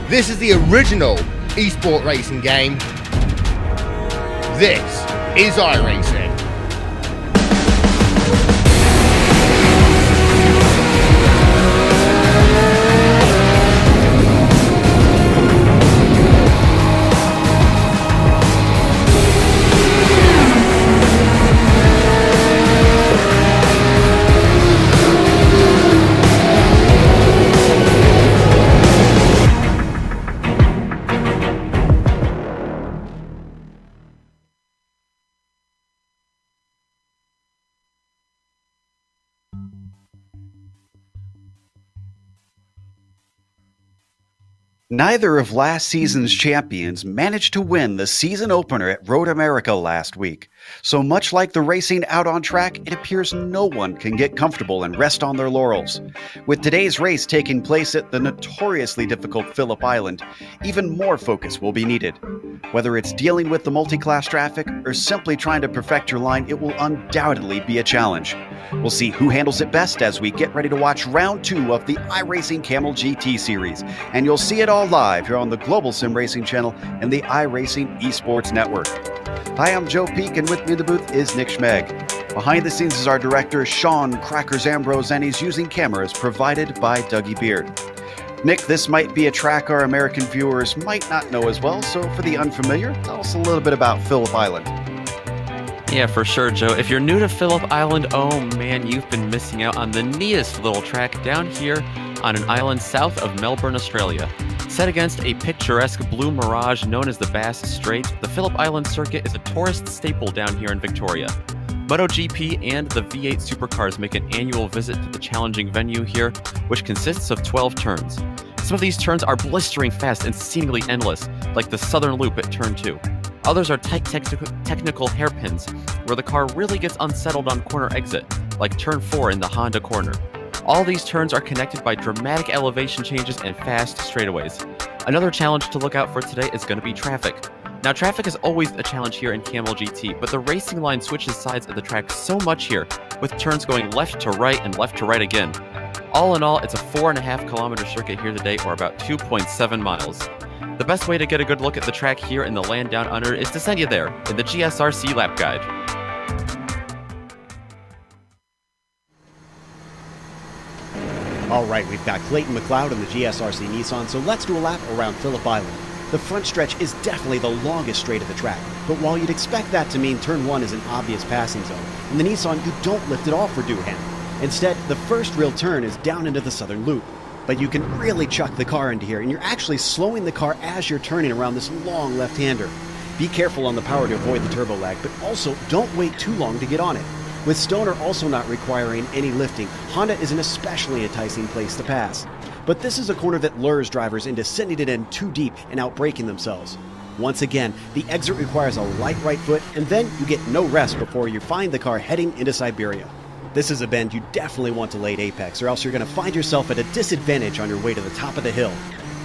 This is the original esport racing game. This is iRacing. Neither of last season's champions managed to win the season opener at Road America last week. So much like the racing out on track, it appears no one can get comfortable and rest on their laurels. With today's race taking place at the notoriously difficult Phillip Island, even more focus will be needed. Whether it's dealing with the multi-class traffic or simply trying to perfect your line, it will undoubtedly be a challenge. We'll see who handles it best as we get ready to watch round 2 of the iRacing Kamel GT series, and you'll see it all live here on the Global Sim Racing channel and the iRacing Esports Network. Hi, I'm Joe Peak, and with me in the booth is Nick Schmeg. Behind the scenes is our director, Sean Crackers Ambrose, and he's using cameras provided by Dougie Beard. Nick, this might be a track our American viewers might not know as well, so for the unfamiliar, tell us a little bit about Phillip Island. Yeah, for sure, Joe. If you're new to Phillip Island, oh man, you've been missing out on the neatest little track down here on an island south of Melbourne, Australia. Set against a picturesque blue mirage known as the Bass Strait, the Phillip Island circuit is a tourist staple down here in Victoria. MotoGP and the V8 supercars make an annual visit to the challenging venue here, which consists of 12 turns. Some of these turns are blistering fast and seemingly endless, like the Southern Loop at Turn 2. Others are tight technical hairpins, where the car really gets unsettled on corner exit, like Turn 4 in the Honda corner. All these turns are connected by dramatic elevation changes and fast straightaways. Another challenge to look out for today is going to be traffic. Now, traffic is always a challenge here in Kamel GT, but the racing line switches sides of the track so much here, with turns going left to right and left to right again. All in all, it's a 4.5 kilometer circuit here today, or about 2.7 miles. The best way to get a good look at the track here in the land down under is to send you there in the GSRC lap guide. All right, we've got Clayton McLeod in the GSRC Nissan, so let's do a lap around Phillip Island. The front stretch is definitely the longest straight of the track, but while you'd expect that to mean turn 1 is an obvious passing zone, in the Nissan you don't lift it off for Doohan. Instead, the first real turn is down into the Southern Loop. But you can really chuck the car into here, and you're actually slowing the car as you're turning around this long left-hander. Be careful on the power to avoid the turbo lag, but also don't wait too long to get on it. With Stoner also not requiring any lifting, Honda is an especially enticing place to pass. But this is a corner that lures drivers into sending it in too deep and outbraking themselves. Once again, the exit requires a light right foot, and then you get no rest before you find the car heading into Siberia. This is a bend you definitely want to late apex, or else you're going to find yourself at a disadvantage on your way to the top of the hill.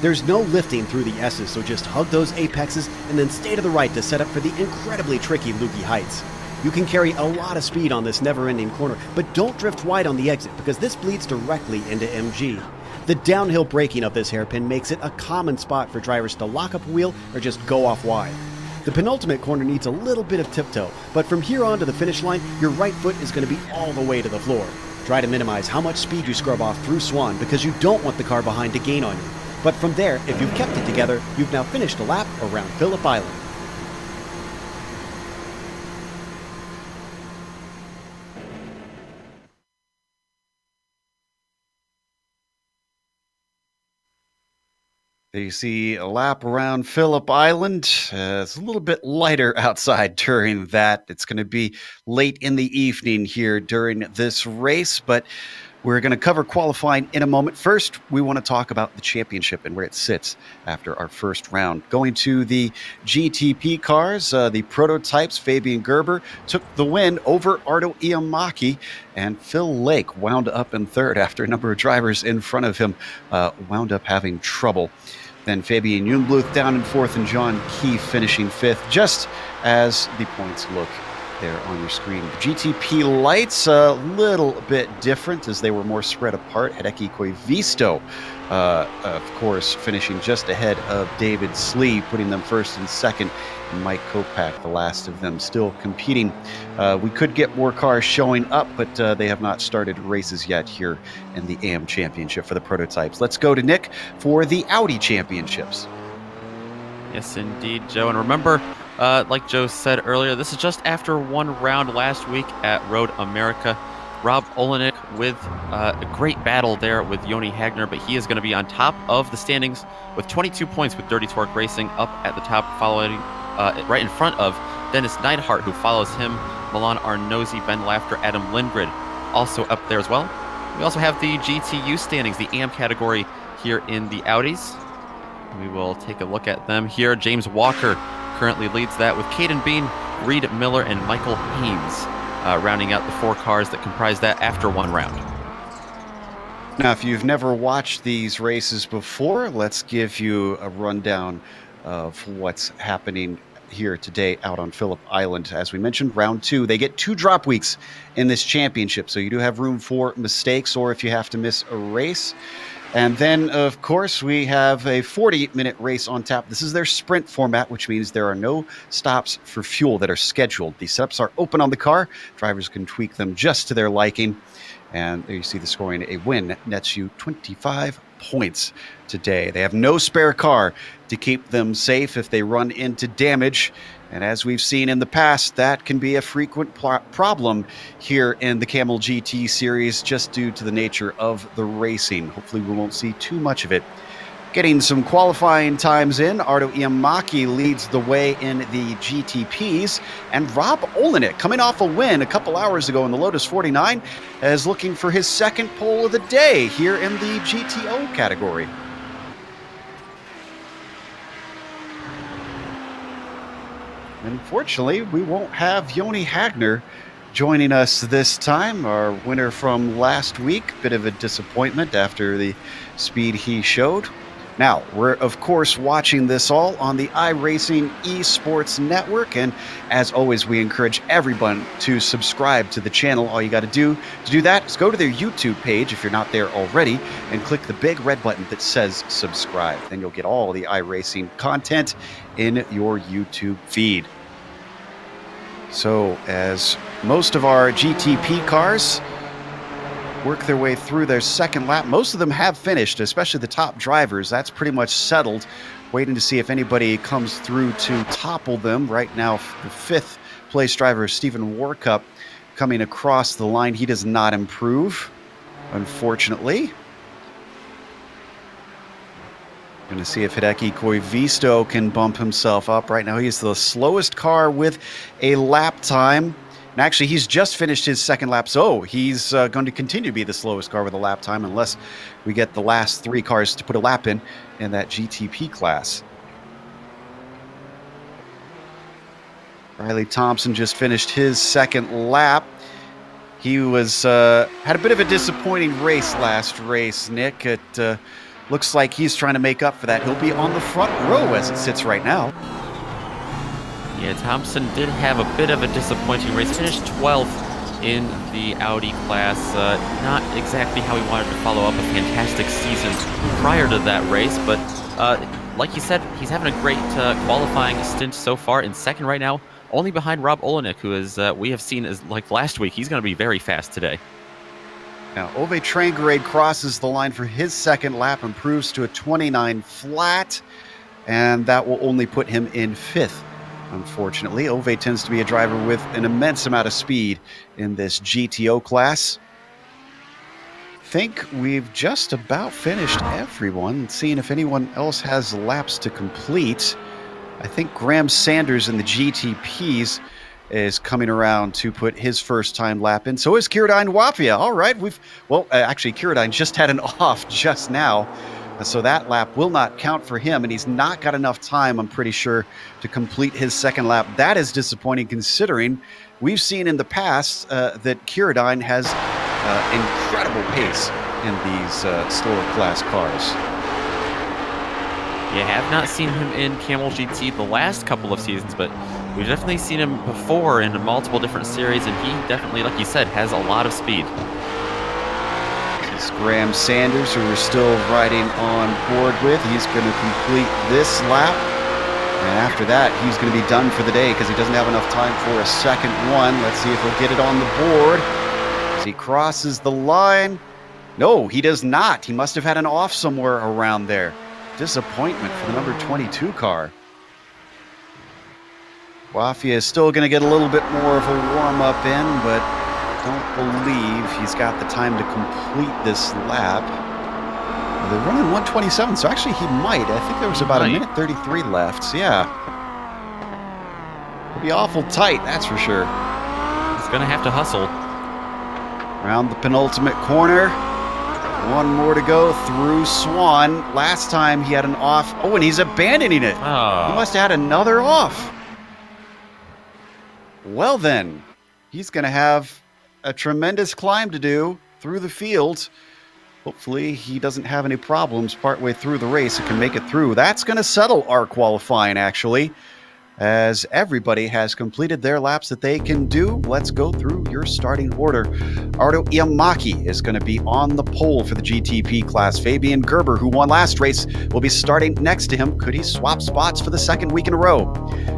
There's no lifting through the S's, so just hug those apexes and then stay to the right to set up for the incredibly tricky Lukey Heights. You can carry a lot of speed on this never-ending corner, but don't drift wide on the exit because this bleeds directly into MG. The downhill braking of this hairpin makes it a common spot for drivers to lock up a wheel or just go off wide. The penultimate corner needs a little bit of tiptoe, but from here on to the finish line, your right foot is going to be all the way to the floor. Try to minimize how much speed you scrub off through Swan because you don't want the car behind to gain on you. But from there, if you've kept it together, you've now finished a lap around Phillip Island. There you see a lap around Phillip Island. It's a little bit lighter outside during that. It's going to be late in the evening here during this race, but we're going to cover qualifying in a moment. First, we want to talk about the championship and where it sits after our first round. Going to the GTP cars, the prototypes, Fabian Gerber took the win over Ardo Iamaki, and Phil Lake wound up in third after a number of drivers in front of him wound up having trouble. Then Fabian Jungbluth down in fourth and John Key finishing fifth, just as the points look there on your screen. The GTP lights a little bit different as they were more spread apart. Hideki Koivisto, of course, finishing just ahead of David Slee, putting them first and second. And Mike Kopak, the last of them, still competing. We could get more cars showing up, but they have not started races yet here in the AM Championship for the prototypes. Let's go to Nick for the Audi Championships. Yes, indeed, Joe. And remember, like Joe said earlier, this is just after one round last week at Road America. Rob Olenek with a great battle there with Joni Hagner, but he is going to be on top of the standings with 22 points with Dirty Torque Racing up at the top, following right in front of Dennis Neidhart, who follows him, Milan Arnozzi, Ben Lafter, Adam Lindgren also up there as well. We also have the GTU standings, the AM category here in the Audis. We will take a look at them here. James Walker currently leads that with Caden Bean, Reed Miller, and Michael Haynes rounding out the 4 cars that comprise that after one round. Now, if you've never watched these races before, let's give you a rundown of what's happening here today out on Phillip Island. As we mentioned, round 2, they get 2 drop weeks in this championship, so you do have room for mistakes or if you have to miss a race. And then, of course, we have a 40-minute race on tap. This is their sprint format, which means there are no stops for fuel that are scheduled. The setups are open on the car. Drivers can tweak them just to their liking. And there you see the scoring. A win nets you 25 points today. They have no spare car to keep them safe if they run into damage. And as we've seen in the past, that can be a frequent problem here in the Kamel GT series just due to the nature of the racing. Hopefully we won't see too much of it. Getting some qualifying times in, Ardo Iamaki leads the way in the GTPs, and Rob Olenek, coming off a win a couple hours ago in the Lotus 49, is looking for his second pole of the day here in the GTO category. Unfortunately, we won't have Joni Hagner joining us this time, our winner from last week. Bit of a disappointment after the speed he showed. Now, we're, of course, watching this all on the iRacing Esports Network, and as always, we encourage everyone to subscribe to the channel. All you got to do that is go to their YouTube page if you're not there already, and click the big red button that says subscribe. Then you'll get all the iRacing content in your YouTube feed. So, as most of our GTP cars work their way through their second lap, most of them have finished, especially the top drivers. That's pretty much settled. Waiting to see if anybody comes through to topple them. Right now, the 5th place driver, Stephen Warcup, coming across the line. He does not improve, unfortunately. Going to see if Hideki Koivisto can bump himself up. Right now, he's the slowest car with a lap time. And actually, he's just finished his second lap, so he's going to continue to be the slowest car with a lap time unless we get the last 3 cars to put a lap in that GTP class. Riley Thompson just finished his second lap. He was had a bit of a disappointing race last race, Nick. It looks like he's trying to make up for that. He'll be on the front row as it sits right now. Yeah, Thompson did have a bit of a disappointing race. Finished 12th in the Audi class. Not exactly how he wanted to follow up a fantastic season prior to that race, but like you said, he's having a great qualifying stint so far in second right now, only behind Rob Olenek, who is we have seen as like last week. He's going to be very fast today. Now, Ove Trangarade crosses the line for his second lap, improves to a 29 flat, and that will only put him in 5th. Unfortunately, Ove tends to be a driver with an immense amount of speed in this GTO class. I think we've just about finished everyone, seeing if anyone else has laps to complete. I think Graham Sanders in the GTPs is coming around to put his first time lap in. So is Kiradine Wapia. All right, actually, Kiradine just had an off just now. So that lap will not count for him, and he's not got enough time, I'm pretty sure, to complete his second lap. That is disappointing considering we've seen in the past that Kiradine has incredible pace in these slower class cars. Yeah, have not seen him in Kamel GT the last couple of seasons, but We've definitely seen him before in multiple different series, and he definitely, like you said, has a lot of speed. This is Graham Sanders, who we're still riding on board with. He's going to complete this lap. And after that, he's going to be done for the day because he doesn't have enough time for a second one. Let's see if he'll get it on the board as he crosses the line. No, he does not. He must have had an off somewhere around there. Disappointment for the number 22 car. Wafia is still going to get a little bit more of a warm-up in, but don't believe he's got the time to complete this lap. They're running 127, so actually he might. I think there was about a minute 33 left. So yeah. It'll be awful tight, that's for sure. He's going to have to hustle. Around the penultimate corner. One more to go through Swan. Last time he had an off. Oh, and he's abandoning it. Oh. He must have had another off. Well then, he's going to have a tremendous climb to do through the field. Hopefully he doesn't have any problems partway through the race and can make it through. That's going to settle our qualifying, actually, as everybody has completed their laps that they can do. Let's go through your starting order. Ardo Iamaki is going to be on the pole for the GTP class. Fabian Gerber, who won last race, will be starting next to him. Could he swap spots for the second week in a row?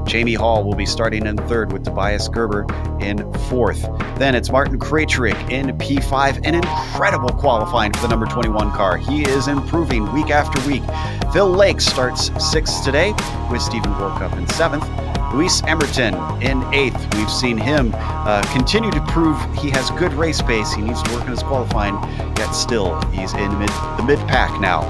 Jamie Hall will be starting in third with Tobias Gerber in fourth. Then it's Martin Krejcik in P5. An incredible qualifying for the number 21 car. He is improving week after week. Phil Lake starts sixth today with Stephen Gorkup in seventh. Luis Emerton in eighth. We've seen him continue to prove he has good race pace. He needs to work on his qualifying, yet still he's in the mid-pack now.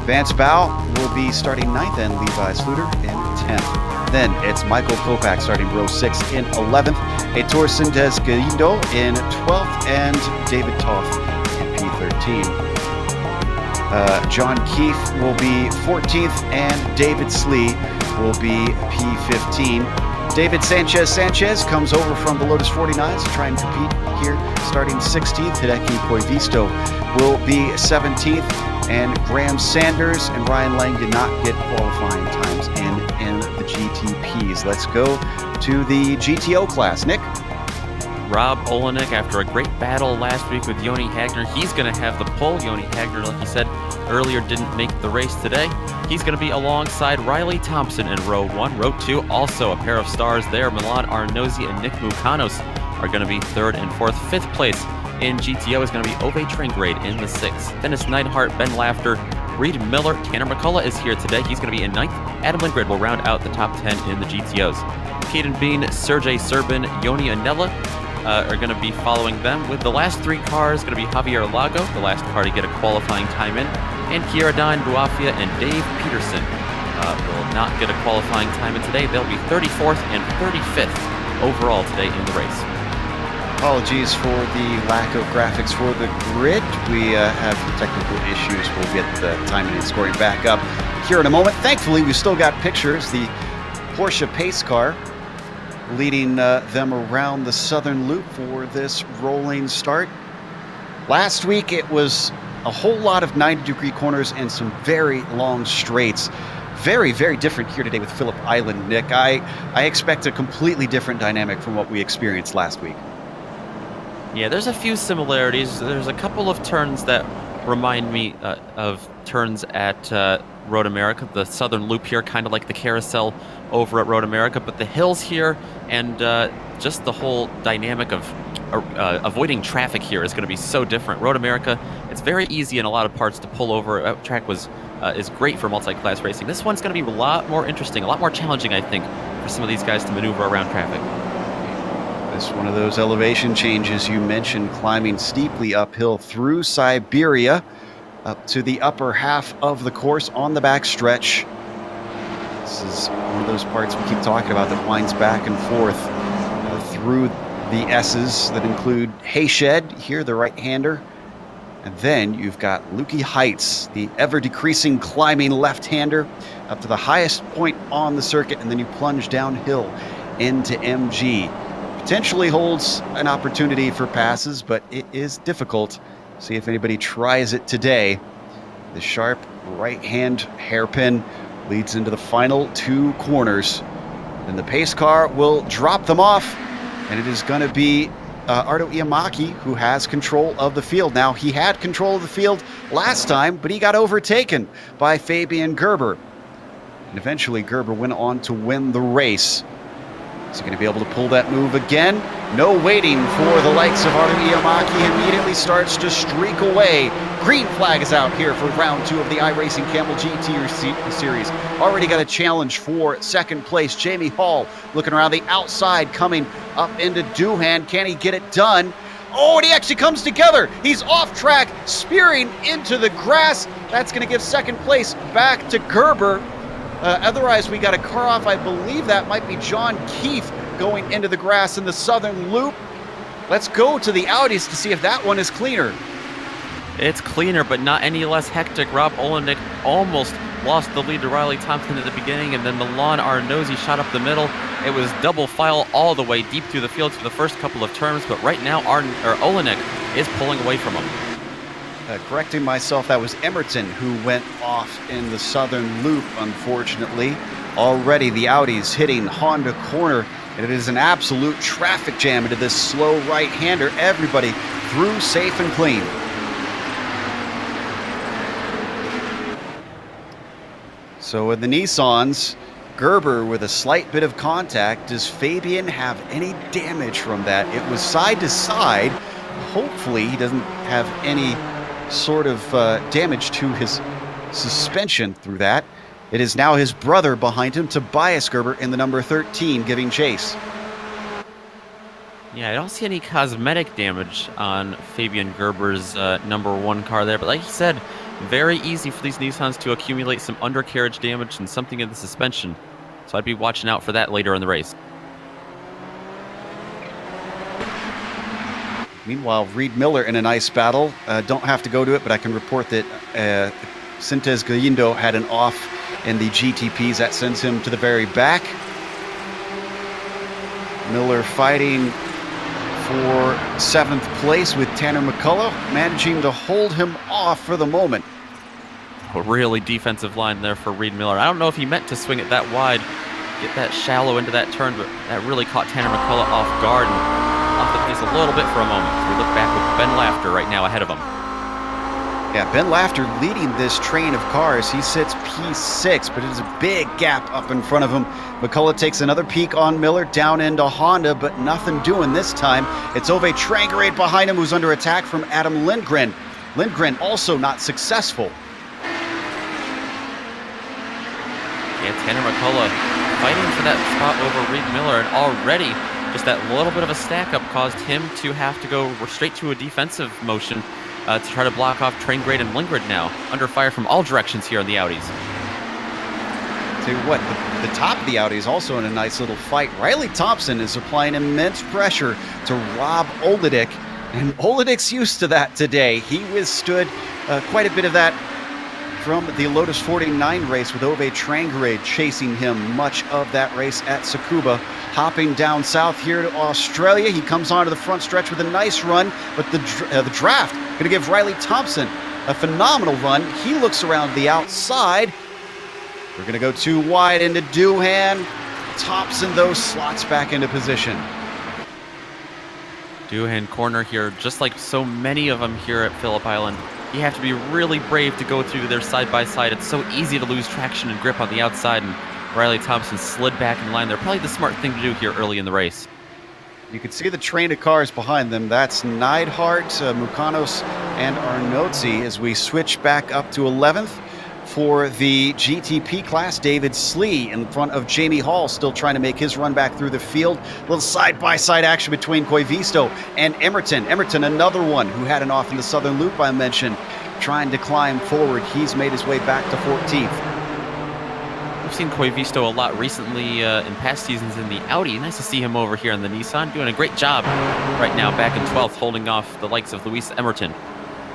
Vance Bow will be starting ninth and Levi Sluter in 10th. Then it's Michael Kopak starting row 6 in 11th, Heitor Sindez Galindo in 12th, and David Toth in P13. John Keefe will be 14th, and David Slee will be P15. David Sanchez comes over from the Lotus 49s to try and compete here, starting 16th. Hideki Koivisto will be 17th, and Graham Sanders and Ryan Lang did not get qualifying times in the GTPs. Let's go to the GTO class. Nick? Rob Olenek, after a great battle last week with Yoni Hagner, he's going to have the pole. Yoni Hagner, like you said earlier, didn't make the race today. He's going to be alongside Riley Thompson in row 1. Row 2, also a pair of stars there. Milan Arnozzi and Nick Mukanos are going to be 3rd and 4th. 5th place in GTO is going to be Ove Tringrade in the 6th. Dennis Neidhart, Ben Lafter, Reed Miller, Tanner McCullough is here today. He's going to be in 9th. Adam Lindgren will round out the top 10 in the GTOs. Caden Bean, Sergey Serbin, Yoni Anella are going to be following them. With the last 3 cars going to be Javier Lago, the last car to get a qualifying time in, and Kieradan Buafia and Dave Peterson will not get a qualifying time in today. They'll be 34th and 35th overall today in the race. Apologies for the lack of graphics for the grid. We have technical issues. We'll get the timing and scoring back up here in a moment. Thankfully, we still got pictures. The Porsche pace car leading them around the southern loop for this rolling start. Last week, it was a whole lot of 90-degree corners and some very long straights. Very, very different here today with Phillip Island, Nick. I expect a completely different dynamic from what we experienced last week. Yeah, there's a few similarities. There's a couple of turns that remind me of turns at Road America. The southern loop here, kind of like the carousel over at Road America, but the hills here and just the whole dynamic of avoiding traffic here is going to be so different. Road America, it's very easy in a lot of parts to pull over. That track is great for multi-class racing. This one's going to be a lot more interesting, a lot more challenging, I think, for some of these guys to maneuver around traffic. This is one of those elevation changes you mentioned, climbing steeply uphill through Siberia up to the upper half of the course on the back stretch. This is one of those parts we keep talking about that winds back and forth through the S's that include Hayshed, here the right-hander. And then you've got Lukey Heights, the ever-decreasing climbing left-hander, up to the highest point on the circuit, and then you plunge downhill into MG. Potentially holds an opportunity for passes, but it is difficult. See if anybody tries it today. The sharp right-hand hairpin leads into the final 2 corners. Then the pace car will drop them off, and it is going to be Ardo Iamaki who has control of the field. Now, he had control of the field last time, but he got overtaken by Fabian Gerber. And eventually, Gerber went on to win the race. Is he going to be able to pull that move again? No waiting for the likes of Ardo Iamaki. He immediately starts to streak away. Green flag is out here for round 2 of the iRacing Kamel GT series. Already got a challenge for second place. Jamie Hall looking around the outside, coming up into Doohan. Can he get it done? Oh, and he actually comes together. He's off track, spearing into the grass. That's going to give second place back to Gerber. Otherwise, we got a car off. I believe that might be John Keith going into the grass in the southern loop. Let's go to the Audis to see if that one is cleaner. It's cleaner, but not any less hectic. Rob Olenek almost lost the lead to Riley Thompson at the beginning, and then Milan Arnozzi shot up the middle. It was double file all the way deep through the field for the first couple of turns, but right now Olenek is pulling away from him. Correcting myself, that was Emerton who went off in the southern loop, unfortunately. Already the Audis hitting Honda corner, and it is an absolute traffic jam into this slow right-hander. Everybody through safe and clean. So with the Nissans, Gerber with a slight bit of contact. Does Fabian have any damage from that? It was side to side. Hopefully he doesn't have any sort of damage to his suspension through that. It is now his brother behind him, Tobias Gerber, in the number 13, giving chase. Yeah, I don't see any cosmetic damage on Fabian Gerber's number 1 car there, but like he said, very easy for these Nissans to accumulate some undercarriage damage and something in the suspension. So I'd be watching out for that later in the race. Meanwhile, Reed Miller in a nice battle. Don't have to go to it, but I can report that Sintes Galindo had an off in the GTPs. That sends him to the very back. Miller fighting for 7th place with Tanner McCullough, managing to hold him off for the moment. A really defensive line there for Reed Miller. I don't know if he meant to swing it that wide, get that shallow into that turn, but that really caught Tanner McCullough off guard and off the pace a little bit for a moment. We look back with Ben Laughter right now ahead of him. Yeah, Ben Laughter leading this train of cars. He sits P6, but it is a big gap up in front of him. McCullough takes another peek on Miller, down into Honda, but nothing doing this time. It's Ove Trangerade behind him, who's under attack from Adam Lindgren. Lindgren also not successful. Yeah, Tanner McCullough fighting for that spot over Reed Miller, and already just that little bit of a stack-up caused him to have to go straight to a defensive motion to try to block off Trangerade and Lindgren now, under fire from all directions here on the Audis. Tell you what, the top of the Audi is also in a nice little fight. Riley Thompson is applying immense pressure to Rob Oledick, and Oledik's used to that today. He withstood quite a bit of that from the Lotus 49 race with Ove Trangerade chasing him much of that race at Tsukuba. Hopping down south here to Australia, he comes onto the front stretch with a nice run, but the draft going to give Riley Thompson a phenomenal run. He looks around the outside. We're going to go too wide into Doohan. Thompson, though, slots back into position. Doohan corner here, just like so many of them here at Phillip Island. You have to be really brave to go through their side-by-side. It's so easy to lose traction and grip on the outside, and Riley Thompson slid back in line there. Probably the smart thing to do here early in the race. You can see the train of cars behind them. That's Neidhart, Mukanos, and Arnozzi as we switch back up to 11th. For the GTP class, David Slee in front of Jamie Hall, still trying to make his run back through the field. A little side-by-side action between Koivisto and Emerton. Emerton, another one who had an off in the southern loop I mentioned, trying to climb forward. He's made his way back to 14th. We've seen Koivisto a lot recently in past seasons in the Audi. Nice to see him over here in the Nissan, doing a great job right now back in 12th, holding off the likes of Luis Emerton.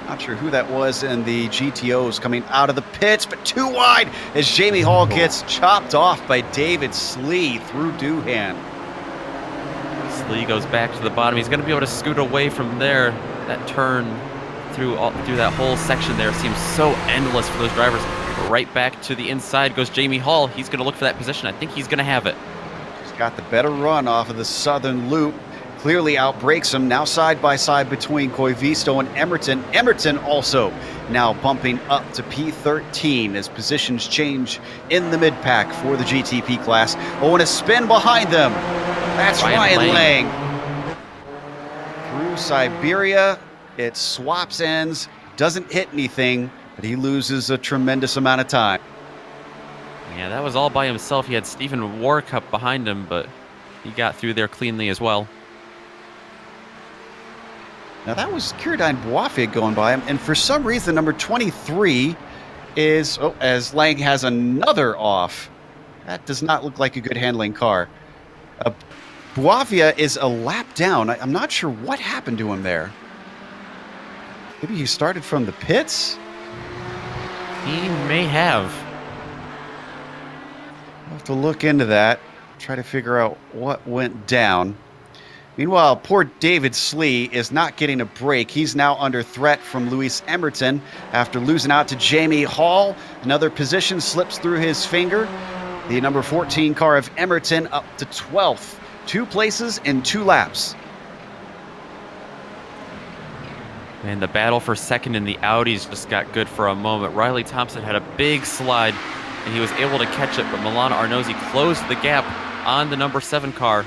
Not sure who that was in the GTOs coming out of the pits, but too wide as Jamie Hall gets chopped off by David Slee through Doohan. Slee goes back to the bottom. He's going to be able to scoot away from there. That turn through that whole section there seems so endless for those drivers. Right back to the inside goes Jamie Hall. He's going to look for that position. I think he's going to have it. got the better run off of the southern loop. Clearly outbreaks him. Now side by side between Koivisto and Emerton. Emerton also now bumping up to P13 as positions change in the mid-pack for the GTP class. Oh, and a spin behind them. That's Ryan Lang. Through Siberia, it swaps ends, doesn't hit anything, but he loses a tremendous amount of time. Yeah, that was all by himself. He had Stephen Warcup behind him, but he got through there cleanly as well. Now that was Kiradine Boafia going by him, and for some reason number 23 is, as Lang has another off. That does not look like a good handling car. Boafia is a lap down. I'm not sure what happened to him there. Maybe he started from the pits? He may have. I'll have to look into that, try to figure out what went down. Meanwhile, poor David Slee is not getting a break. He's now under threat from Luis Emerton after losing out to Jamie Hall. Another position slips through his finger. The number 14 car of Emerton up to 12th. 2 places in 2 laps. And the battle for second in the Audis just got good for a moment. Riley Thompson had a big slide, and he was able to catch it, but Milana Arnozzi closed the gap on the number 7 car.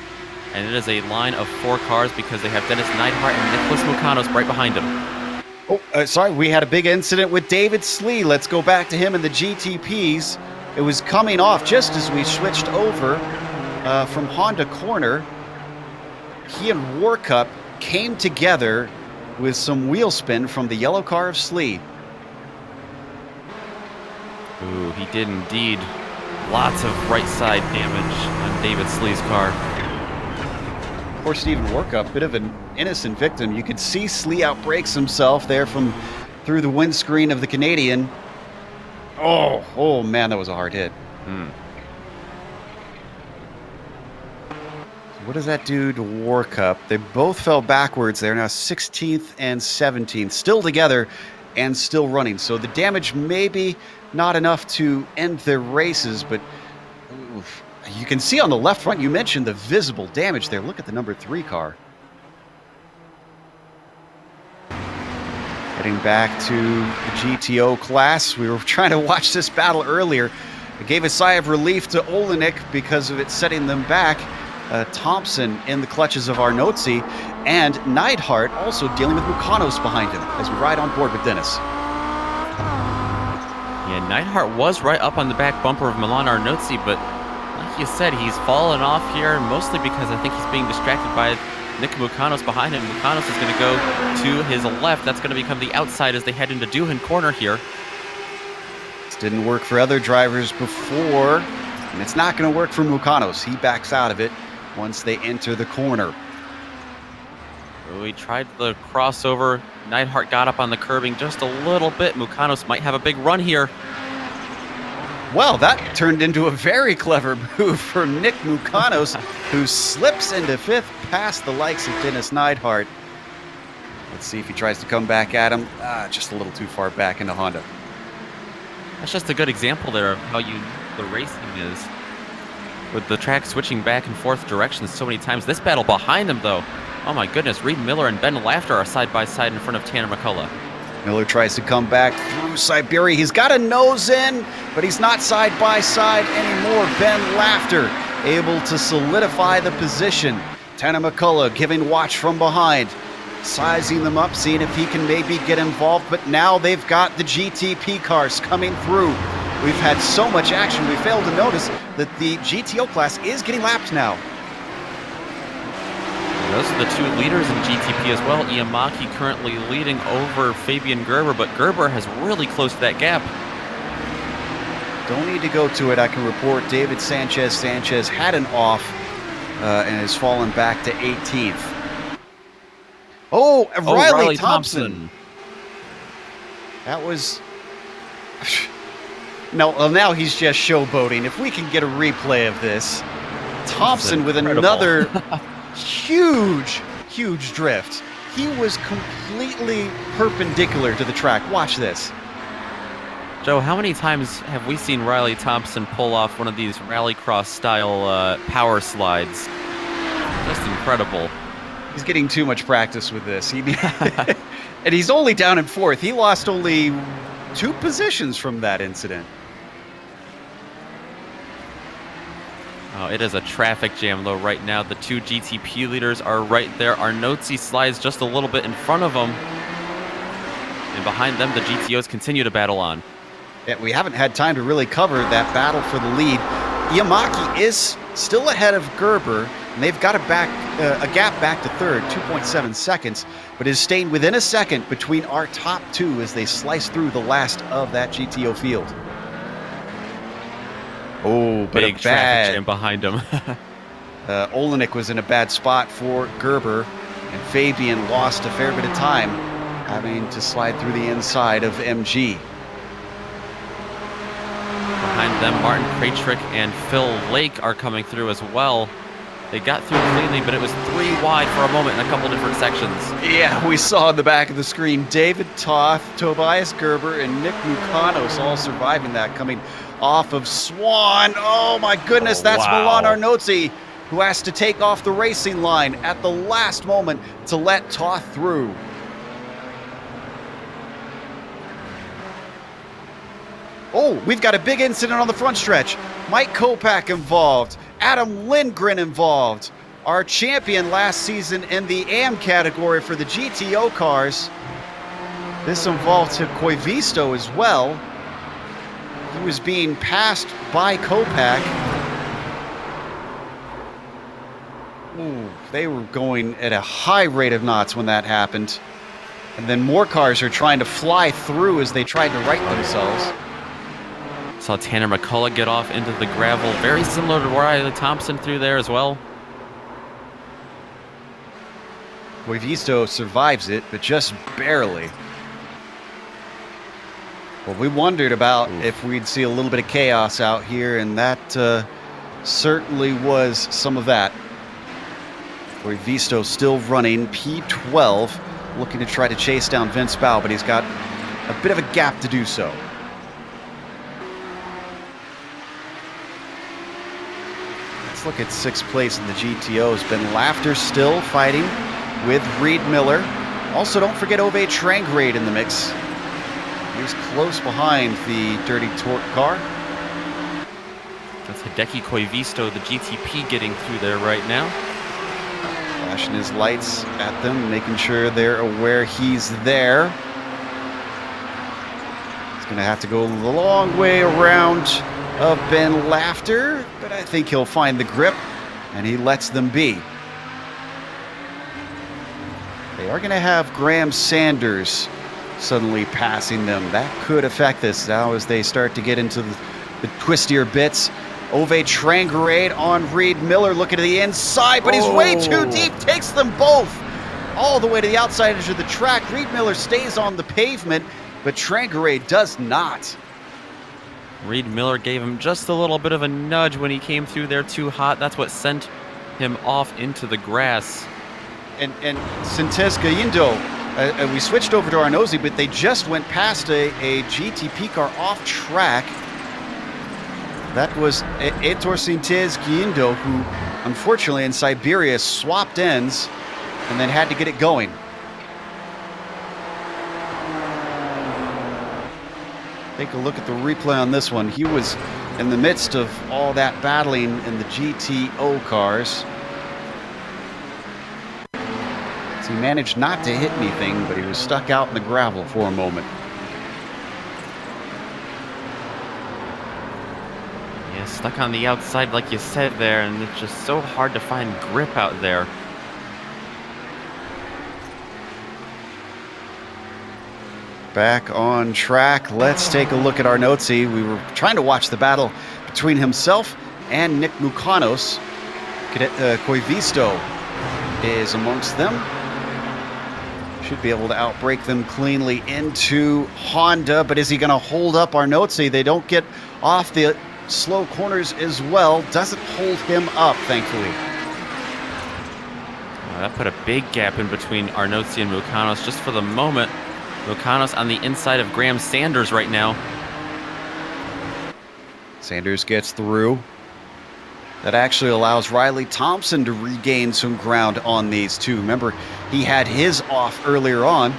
And it is a line of 4 cars because they have Dennis Neidhart and Nicholas Mukanos right behind him. Oh, sorry, we had a big incident with David Slee. Let's go back to him in the GTPs. It was coming off just as we switched over from Honda corner. He and Warcup came together with some wheel spin from the yellow car of Slee. Ooh, he did indeed. Lots of right side damage on David Slee's car. Poor Stephen Warcup, bit of an innocent victim. You could see Slee outbreaks himself there from through the windscreen of the Canadian. Oh man, that was a hard hit. What does that do to Warcup? They both fell backwards there. Now 16th and 17th, still together and still running. So the damage may be not enough to end their races, but oof. You can see on the left front, you mentioned the visible damage there. Look at the number 3 car. Heading back to the GTO class. We were trying to watch this battle earlier. It gave a sigh of relief to Olenek because of it setting them back. Thompson in the clutches of Arnozzi, and Neidhart also dealing with Mukanos behind him as we ride on board with Dennis. Yeah, Neidhart was right up on the back bumper of Milan Arnozzi, but like you said, he's fallen off here, mostly because I think he's being distracted by Nick Mukanos behind him. Mukanos is going to go to his left. That's going to become the outside as they head into Doohan Corner here. This didn't work for other drivers before, and it's not going to work for Mukanos. He backs out of it once they enter the corner. So he tried the crossover. Neidhart got up on the curbing just a little bit. Mukanos might have a big run here. Well, that turned into a very clever move from Nick Mukanos, who slips into 5th past the likes of Dennis Neidhart. Let's see if he tries to come back at him. Just a little too far back into Honda. That's just a good example there of how the racing is, with the track switching back and forth directions so many times. This battle behind them, though, oh my goodness, Reed Miller and Ben Laughter are side by side in front of Tanner McCullough. Miller tries to come back through Siberia. He's got a nose in, but he's not side by side anymore. Ben Laughter able to solidify the position. Tanner McCullough giving watch from behind, sizing them up, seeing if he can maybe get involved, but now they've got the GTP cars coming through. We've had so much action, we failed to notice that the GTO class is getting lapped now. Those are the 2 leaders in GTP as well. Iamaki currently leading over Fabian Gerber, but Gerber has really closed that gap. Don't need to go to it. I can report David Sanchez. Sanchez had an off and has fallen back to 18th. Oh, Riley Thompson. That was... No, well, now he's just showboating. If we can get a replay of this. Thompson with another huge drift. He was completely perpendicular to the track. Watch this. Joe, how many times have we seen Riley Thompson pull off one of these rallycross-style power slides? Just incredible. He's getting too much practice with this. And he's only down in 4th. He lost only 2 positions from that incident. Oh, it is a traffic jam, though, right now. The 2 GTP leaders are right there. Arnotzi slides just a little bit in front of them. And behind them, the GTOs continue to battle on. Yeah, we haven't had time to really cover that battle for the lead. Yamaki is still ahead of Gerber, and they've got a gap back to 3rd, 2.7 seconds, but is staying within a second between our top 2 as they slice through the last of that GTO field. Oh, but big traffic jam behind him. Olenek was in a bad spot for Gerber, and Fabian lost a fair bit of time, having to slide through the inside of MG. Behind them, Martin Kraytrick and Phil Lake are coming through as well. They got through cleanly, but it was 3 wide for a moment in a couple different sections. Yeah, we saw in the back of the screen David Toth, Tobias Gerber, and Nick Mukanos all surviving that, coming off of Swan. Oh my goodness, that's wow. Milan Arnotzi, who has to take off the racing line at the last moment to let Toth through. Oh, we've got a big incident on the front stretch. Mike Kopak involved. Adam Lindgren involved. Our champion last season in the AM category for the GTO cars. This involved Koivisto as well. He was being passed by Kopak. Ooh, they were going at a high rate of knots when that happened. And then more cars are trying to fly through as they tried to right themselves. Saw Tanner McCullough get off into the gravel, very similar to Riley Thompson through there as well. Koivisto survives it, but just barely. Well, we wondered about if we'd see a little bit of chaos out here, and that certainly was some of that. Koivisto still running P12, looking to try to chase down Vince Bau, but he's got a bit of a gap to do so. Let's look at 6th place in the GTOs. Ben Laughter still fighting with Reed Miller. Also, don't forget Ove Trangrade in the mix. He's close behind the Dirty Torque car. That's Hideki Koivisto, the GTP, getting through there right now. Flashing his lights at them, making sure they're aware he's there. He's going to have to go the long way around of Ben Laughter, but I think he'll find the grip, and he lets them be. They are going to have Graham Sanders suddenly passing them. That could affect this now as they start to get into the twistier bits. Ove Trangrade on Reed Miller looking to the inside, but he's way too deep, takes them both all the way to the outside edge of the track. Reed Miller stays on the pavement, but Trangrade does not. Reed Miller gave him just a little bit of a nudge when he came through there too hot. That's what sent him off into the grass. And Sintez Galindo, we switched over to Arnotzi, but they just went past a GTP car off track. That was Ettore Sintez Galindo, who unfortunately in Siberia swapped ends and then had to get it going. Take a look at the replay on this one. He was in the midst of all that battling in the GTO cars. So he managed not to hit anything, but he was stuck out in the gravel for a moment. Yeah, stuck on the outside like you said there, and it's just so hard to find grip out there. Back on track. Let's take a look at Arnotzi. We were trying to watch the battle between himself and Nick Mukanos. Koivisto is amongst them. Should be able to outbrake them cleanly into Honda, but is he going to hold up Arnotzi? They don't get off the slow corners as well. Doesn't hold him up, thankfully. That put a big gap in between Arnotzi and Mukanos just for the moment. Mukanos on the inside of Graham Sanders right now. Sanders gets through. That actually allows Riley Thompson to regain some ground on these two. Remember, he had his off earlier on.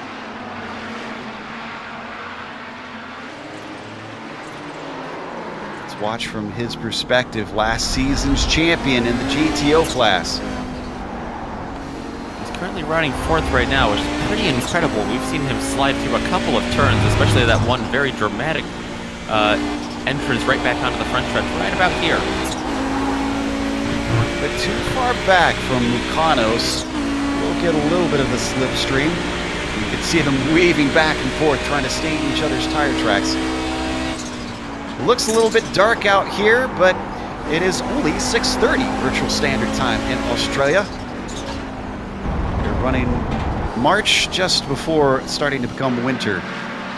Let's watch from his perspective. Last season's champion in the GTO class. He's currently riding 4th right now, which is pretty incredible. We've seen him slide through a couple of turns, especially that one very dramatic entrance right back onto the front stretch right about here. But too far back from Mukanos. We'll get a little bit of the slipstream. You can see them weaving back and forth, trying to stay in each other's tire tracks. It looks a little bit dark out here, but it is only 6:30 virtual standard time in Australia. They're running March just before starting to become winter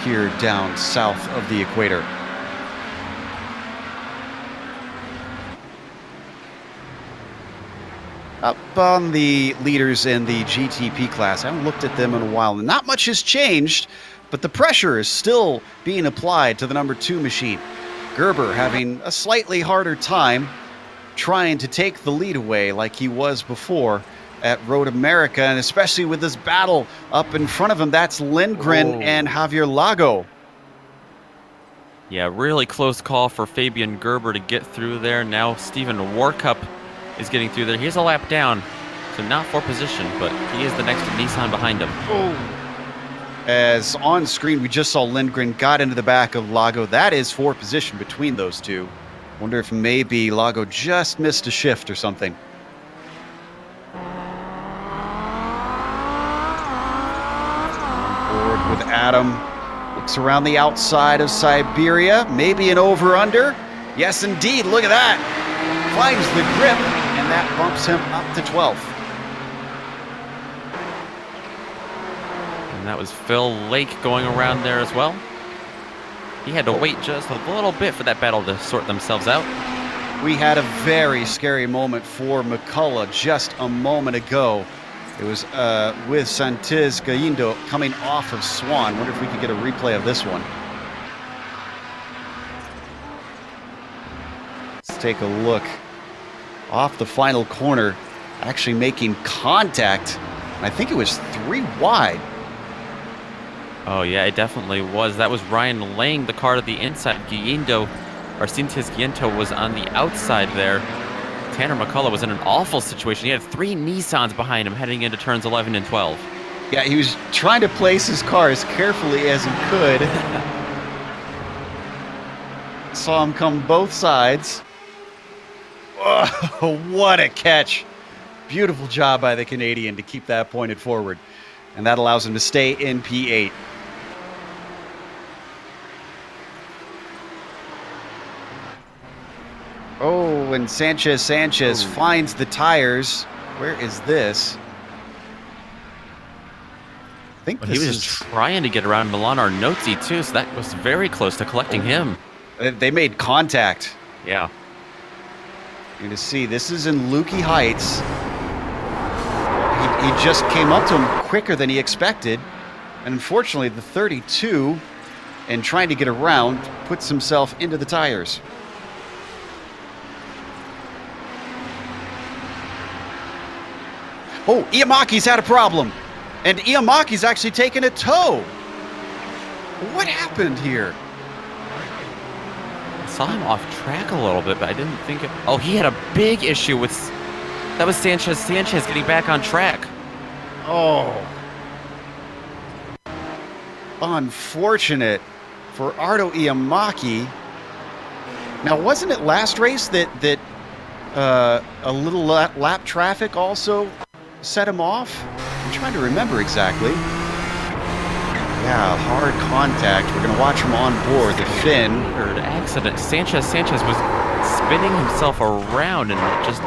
here down south of the equator. Up on the leaders in the GTP class, I haven't looked at them in a while. Not much has changed, but the pressure is still being applied to the number 2 machine. Gerber having a slightly harder time trying to take the lead away like he was before at Road America, and especially with this battle up in front of him. That's Lindgren and Javier Lago. Yeah, really close call for Fabian Gerber to get through there. Now Stephen Warkup is getting through there. He's a lap down, so not for position, but he is the next Nissan behind him. As on screen, we just saw Lindgren got into the back of Lago. That is for position between those two. Wonder if maybe Lago just missed a shift or something. Forward with Adam. Looks around the outside of Siberia. Maybe an over-under. Yes, indeed. Look at that. Finds the grip, and that bumps him up to 12th. And that was Phil Lake going around there as well. He had to wait just a little bit for that battle to sort themselves out. We had a very scary moment for McCullough just a moment ago. It was with Santiz Galindo coming off of Swan. Wonder if we could get a replay of this one. Let's take a look. Off the final corner, actually making contact. I think it was 3 wide. Oh yeah, it definitely was. That was Ryan laying the car to the inside. Guindo, or Sintes Guiento, was on the outside there. Tanner McCullough was in an awful situation. He had 3 Nissans behind him heading into turns 11 and 12. Yeah, he was trying to place his car as carefully as he could. Saw him come both sides. Oh, what a catch. Beautiful job by the Canadian to keep that pointed forward. And that allows him to stay in P8. Oh, and Sanchez finds the tires. Where is this? I think he was trying to get around Milan Arnozzi too, so that was very close to collecting him. They made contact. Yeah. You're going to see, this is in Lukey Heights. He just came up to him quicker than he expected. And unfortunately, the 32, and trying to get around, puts himself into the tires. Oh, Iamaki's had a problem. And Iamaki's actually taken a tow. What happened here? I saw him off track a little bit, but I didn't think it... Oh, he had a big issue with... That was Sanchez getting back on track. Oh. Unfortunate for Ardo Iamaki. Now, wasn't it last race that a little lap traffic also set him off? I'm trying to remember exactly. Yeah, hard contact. We're going to watch him on board. The Finn. Weird accident. Sanchez was spinning himself around and just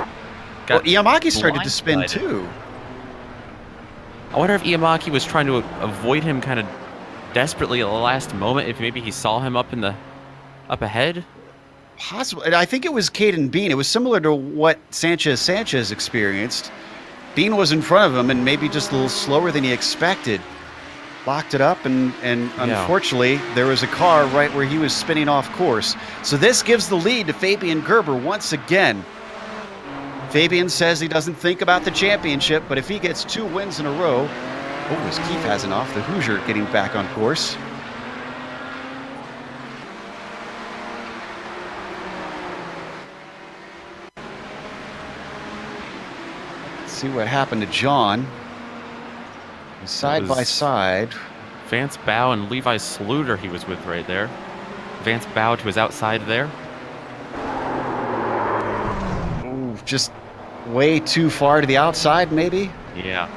got... Well, Iamaki started to spin too. I wonder if Iamaki was trying to avoid him kind of desperately at the last moment, if maybe he saw him up ahead. Possible. I think it was Caden Bean. It was similar to what Sanchez experienced. Bean was in front of him and maybe just a little slower than he expected. locked it up, and unfortunately, there was a car right where he was spinning off course. So this gives the lead to Fabian Gerber once again. Fabian says he doesn't think about the championship, but if he gets 2 wins in a row... Oh, as Keith has an off, the Hoosier getting back on course. Let's see what happened to John. Side by side. Vance Bow and Levi Sluter he was with right there. Vance Bow to his outside there. Ooh, just way too far to the outside, maybe? Yeah.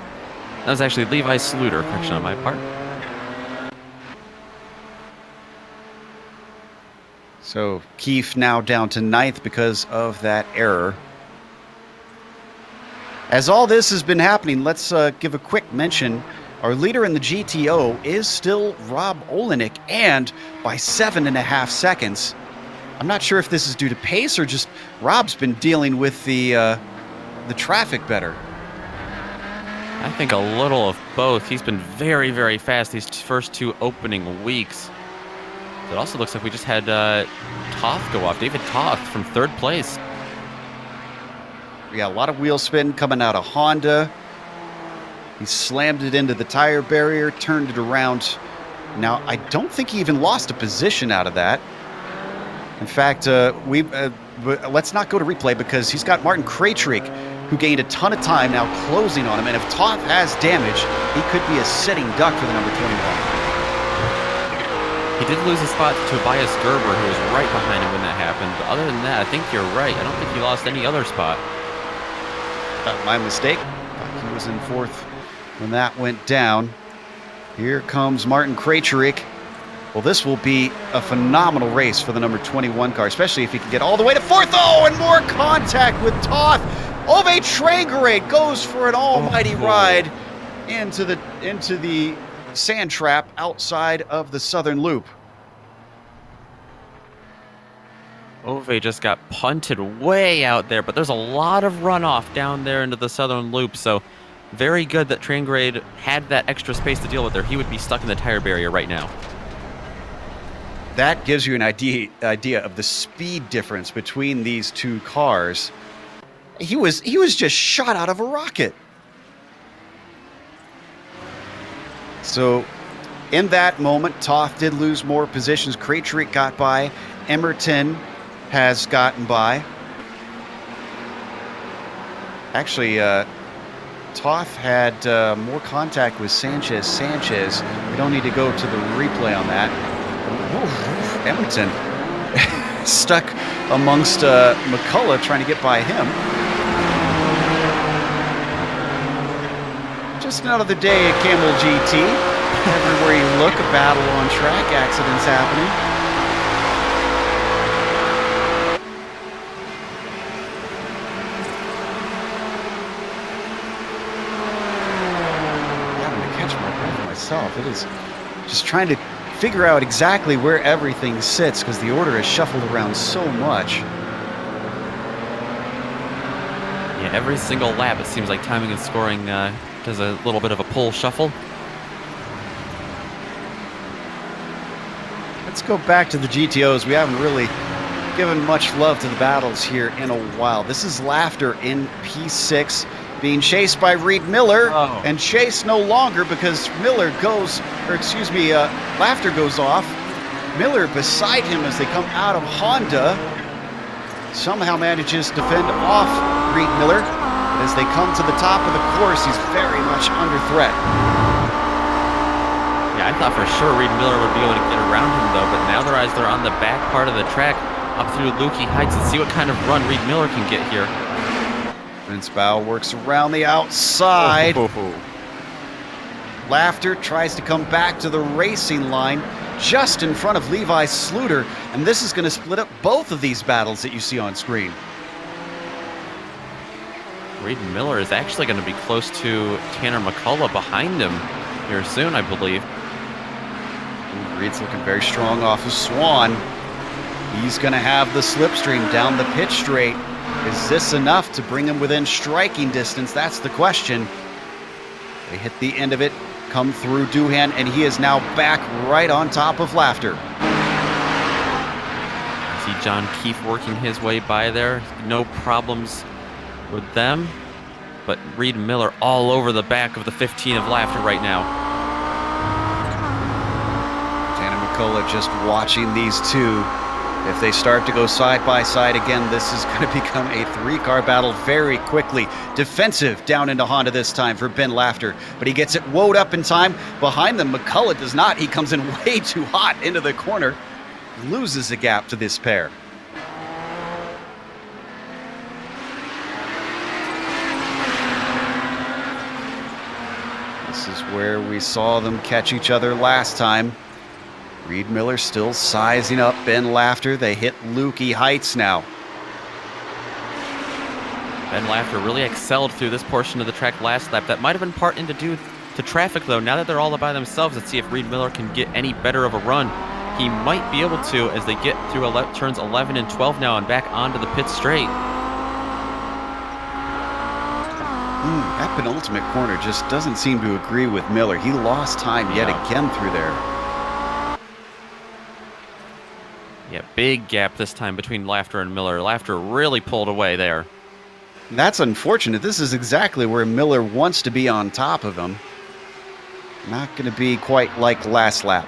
That was actually Levi Sluter, correction on my part. So Keefe now down to 9th because of that error. As all this has been happening, let's give a quick mention. Our leader in the GTO is still Rob Olenek, and by 7.5 seconds. I'm not sure if this is due to pace or just Rob's been dealing with the traffic better. I think a little of both. He's been very, very fast these first 2 opening weeks. It also looks like we just had Toth go off. David Toth from 3rd place. Yeah, a lot of wheel spin coming out of Honda. He slammed it into the tire barrier, turned it around. Now, I don't think he even lost a position out of that. In fact, let's not go to replay because he's got Martin Krejcik, who gained a ton of time now closing on him. And if Toth has damage, he could be a sitting duck for the number 21. He did lose a spot to Tobias Gerber, who was right behind him when that happened. But other than that, I think you're right. I don't think he lost any other spot. My mistake. He was in 4th when that went down. Here comes Martin Krejcik. Well, this will be a phenomenal race for the number 21 car, especially if he can get all the way to 4th. Oh, and more contact with Toth. Ove Trangerade goes for an almighty ride into the sand trap outside of the southern loop. Ove just got punted way out there, but there's a lot of runoff down there into the southern loop, so very good that Trangerade had that extra space to deal with there. He would be stuck in the tire barrier right now. That gives you an idea of the speed difference between these 2 cars. He was just shot out of a rocket. So in that moment, Toth did lose more positions. Krejcik got by. Emerton has gotten by. Actually, Toth had more contact with Sanchez. We don't need to go to the replay on that. Ooh, Emerton stuck amongst McCullough trying to get by him. Just another day at Kamel GT. Everywhere you look, a battle on track, accidents happening. It is just trying to figure out exactly where everything sits because the order has shuffled around so much. Yeah, every single lap it seems like timing and scoring does a little bit of a pull shuffle. Let's go back to the GTOs. We haven't really given much love to the battles here in a while. This is Laughter in P6. Being chased by Reed Miller, and chased no longer because Laughter goes off. Miller beside him as they come out of Honda. Somehow manages to fend off Reed Miller. But as they come to the top of the course, he's very much under threat. Yeah, I thought for sure Reed Miller would be able to get around him though, but now they're on the back part of the track up through Lukey Heights and see what kind of run Reed Miller can get here. Vince Bow works around the outside. Laughter tries to come back to the racing line just in front of Levi Sluter, and this is going to split up both of these battles that you see on screen. Reed Miller is actually going to be close to Tanner McCullough behind him here soon, I believe. Reed's looking very strong off of Swan. He's going to have the slipstream down the pitch straight. Is this enough to bring him within striking distance? That's the question. They hit the end of it come through Doohan, and he is now back right on top of Laughter. See John Keefe working his way by there. No problems with them. But Reed Miller all over the back of the 15 of Laughter right now. Tanner McCullough just watching these two. If they start to go side by side again, this is going to become a three-car battle very quickly. Defensive down into Honda this time for Ben Laughter, but he gets it woed up in time. Behind them, McCullough does not. He comes in way too hot into the corner. Loses the gap to this pair. This is where we saw them catch each other last time. Reed Miller still sizing up Ben Laughter. They hit Lukey heights now. Ben Laughter really excelled through this portion of the track last lap. That might have been part into due to traffic, though. Now that they're all by themselves, let's see if Reed Miller can get any better of a run. He might be able to as they get through turns 11 and 12 now and back onto the pit straight. That penultimate corner just doesn't seem to agree with Miller. He lost time yet again through there. Yeah, big gap this time between Laughter and Miller. Laughter really pulled away there. That's unfortunate. This is exactly where Miller wants to be on top of him. Not going to be quite like last lap.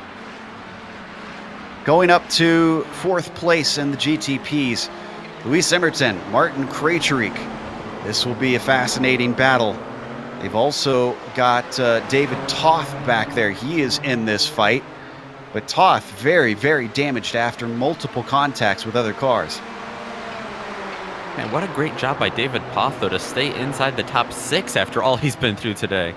Going up to 4th place in the GTPs, Luis Emerton, Martin Krejcik. This will be a fascinating battle. They've also got David Toth back there. He is in this fight. But Toth very, very damaged after multiple contacts with other cars. Man, what a great job by David Toth, though, to stay inside the top 6 after all he's been through today.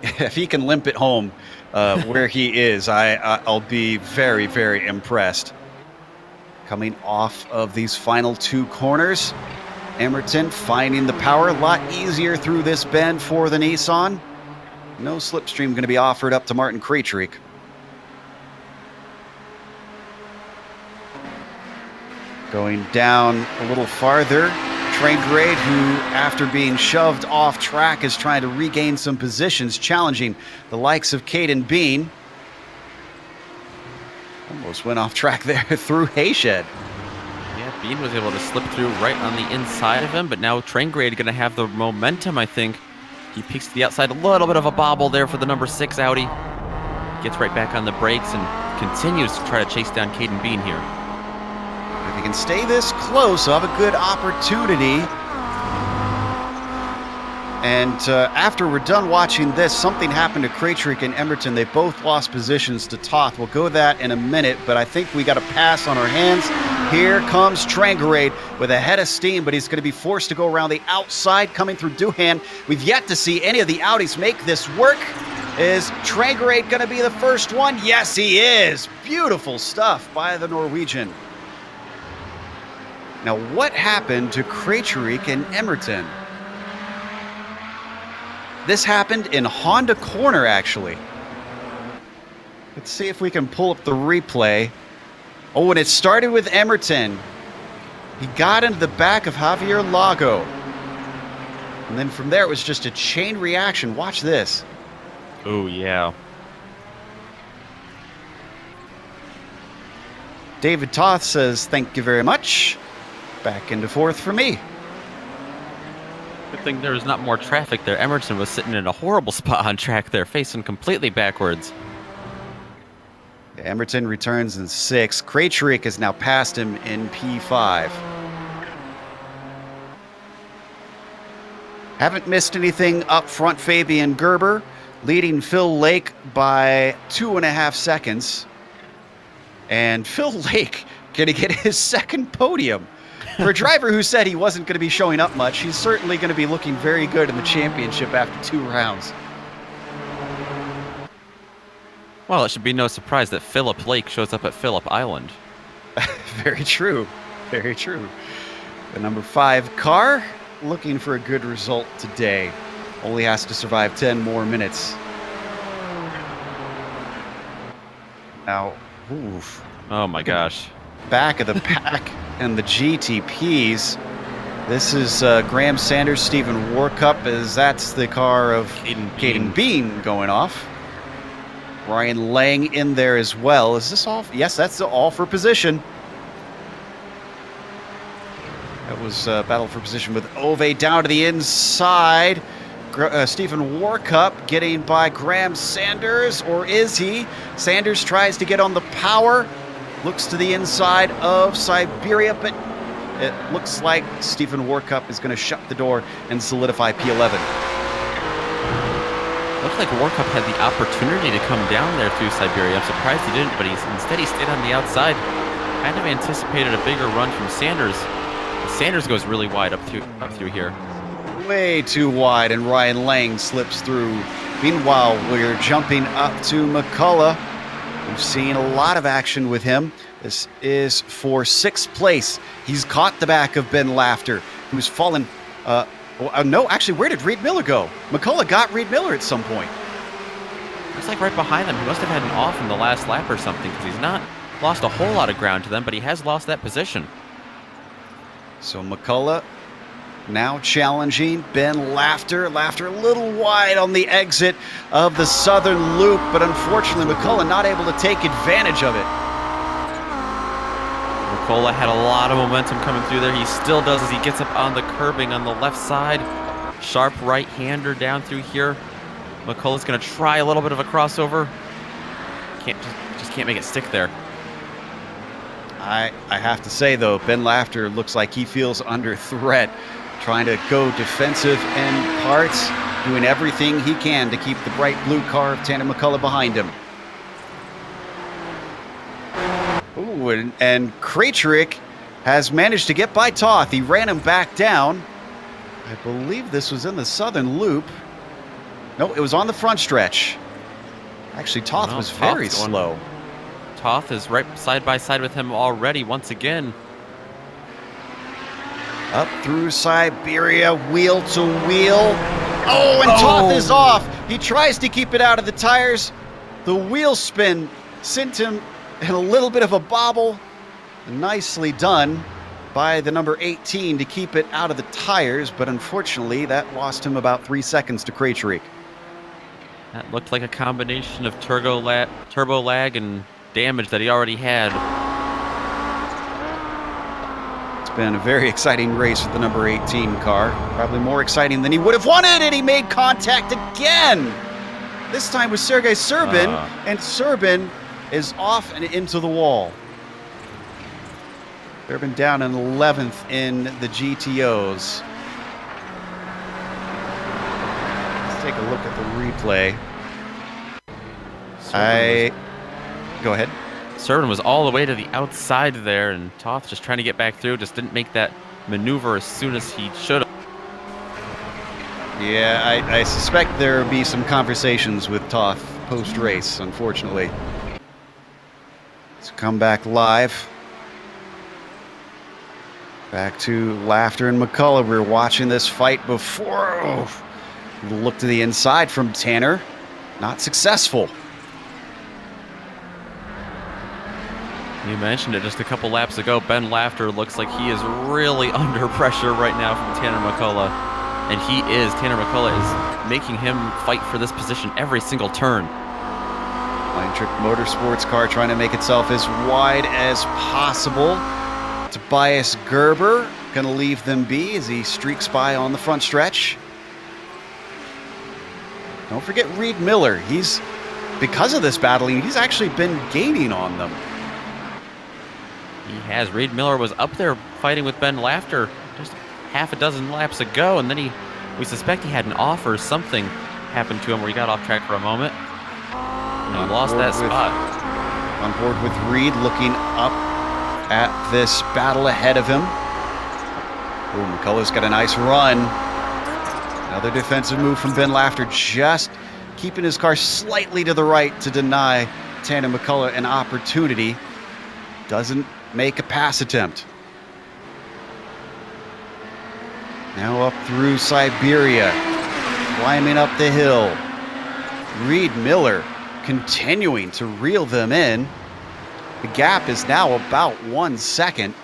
If he can limp it home where he is, I'll be very, very impressed. Coming off of these final 2 corners, Emerton finding the power. A lot easier through this bend for the Nissan. No slipstream going to be offered up to Martin Krejcik. Going down a little farther, Trangrade, who after being shoved off track is trying to regain some positions, challenging the likes of Caden Bean. Almost went off track there through Hayshed. Yeah, Bean was able to slip through right on the inside of him, but now Trangrade going to have the momentum, I think. He peeks to the outside, a little bit of a bobble there for the number 6 Audi. Gets right back on the brakes and continues to try to chase down Caden Bean here. If he can stay this close, he'll have a good opportunity. And after we're done watching this, something happened to Krejcik and Emerton. They both lost positions to Toth. We'll go that in a minute, but I think we got a pass on our hands. Here comes Trangrade with a head of steam, but he's going to be forced to go around the outside coming through Doohan. We've yet to see any of the Audis make this work. Is Trangrade going to be the first one? Yes, he is. Beautiful stuff by the Norwegian. Now, what happened to Krejcik and Emerton? This happened in Honda Corner, actually. Let's see if we can pull up the replay. Oh, and it started with Emerton. He got into the back of Javier Lago. And then from there, it was just a chain reaction. Watch this. Oh, yeah. David Toth says, thank you very much. Back into 4th for me. Good thing there was not more traffic there. Emerton was sitting in a horrible spot on track there, facing completely backwards. Emerton returns in 6th. Krejcik has now passed him in P5. Haven't missed anything up front. Fabian Gerber leading Phil Lake by 2.5 seconds. And Phil Lake going to get his 2nd podium. For a driver who said he wasn't going to be showing up much, he's certainly going to be looking very good in the championship after 2 rounds. Well, it should be no surprise that Phillip Lake shows up at Phillip Island. Very true. Very true. The number 5 car looking for a good result today. Only has to survive 10 more minutes. Now, oof. Oh my gosh. Back of the pack and the GTPs. This is Graham Sanders, Stephen Warcup, as that's the car of Caden Bean going off. Ryan Lang in there as well. Is this all? Yes, that's the all for position. That was battle for position with Ove down to the inside. Stephen Warcup getting by Graham Sanders, or is he? Sanders tries to get on the power. Looks to the inside of Siberia, but it looks like Stephen Warcup is going to shut the door and solidify P11. Looks like Warcup had the opportunity to come down there through Siberia. I'm surprised he didn't, but instead he stayed on the outside. Kind of anticipated a bigger run from Sanders. Sanders goes really wide up through here. Way too wide, and Ryan Lang slips through. Meanwhile, we're jumping up to McCullough. We've seen a lot of action with him. This is for 6th place. He's caught the back of Ben Laughter, who's fallen. No, actually, where did Reed Miller go? McCullough got Reed Miller at some point. Looks like right behind them. He must have had an off in the last lap or something, because he's not lost a whole lot of ground to them, but he has lost that position. So McCullough now challenging Ben Laughter. Laughter a little wide on the exit of the southern loop, but unfortunately McCullough not able to take advantage of it. McCullough had a lot of momentum coming through there. He still does as he gets up on the curbing on the left side. Sharp right-hander down through here. McCullough's going to try a little bit of a crossover. Just can't make it stick there. I have to say, though, Ben Laughter looks like he feels under threat, trying to go defensive in parts, doing everything he can to keep the bright blue car of Tanner McCullough behind him. Ooh, and Krejcik has managed to get by Toth. He ran him back down. I believe this was in the southern loop. No, it was on the front stretch. Actually, Toth was very slow. Toth is right side by side with him already once again. Up through Siberia, wheel to wheel. Oh, and Toth is off. He tries to keep it out of the tires. The wheel spin sent him in a little bit of a bobble. Nicely done by the number 18 to keep it out of the tires, but unfortunately that lost him about 3 seconds to Krejcik. That looked like a combination of turbo lag and damage that he already had. It's been a very exciting race with the number 18 car. Probably more exciting than he would have wanted, and he made contact again. This time with Sergei Serbin, and Serbin is off and into the wall. Serbin down in 11th in the GTOs. Let's take a look at the replay. Go ahead. Serbin was all the way to the outside there, and Toth just trying to get back through, just didn't make that maneuver as soon as he should have. Yeah, I suspect there will be some conversations with Toth post-race, unfortunately. Let's come back live. Back to Laughter and McCullough. We were watching this fight before. Oh, look to the inside from Tanner. Not successful. You mentioned it just a couple laps ago. Ben Laughter looks like he is really under pressure right now from Tanner McCullough. And he is. Tanner McCullough is making him fight for this position every single turn. Line Trick Motorsports car trying to make itself as wide as possible. Tobias Gerber going to leave them be as he streaks by on the front stretch. Don't forget Reed Miller. Because of this battling, he's actually been gaining on them. He has. Reed Miller was up there fighting with Ben Laughter just half a dozen laps ago, and then we suspect he had an off or something happened to him where he got off track for a moment. And he lost that spot. On board with Reed, looking up at this battle ahead of him. Oh, McCullough's got a nice run. Another defensive move from Ben Laughter, just keeping his car slightly to the right to deny Tanner McCullough an opportunity. Doesn't make a pass attempt. Now up through Siberia, climbing up the hill. Reed Miller continuing to reel them in. The gap is now about 1 second.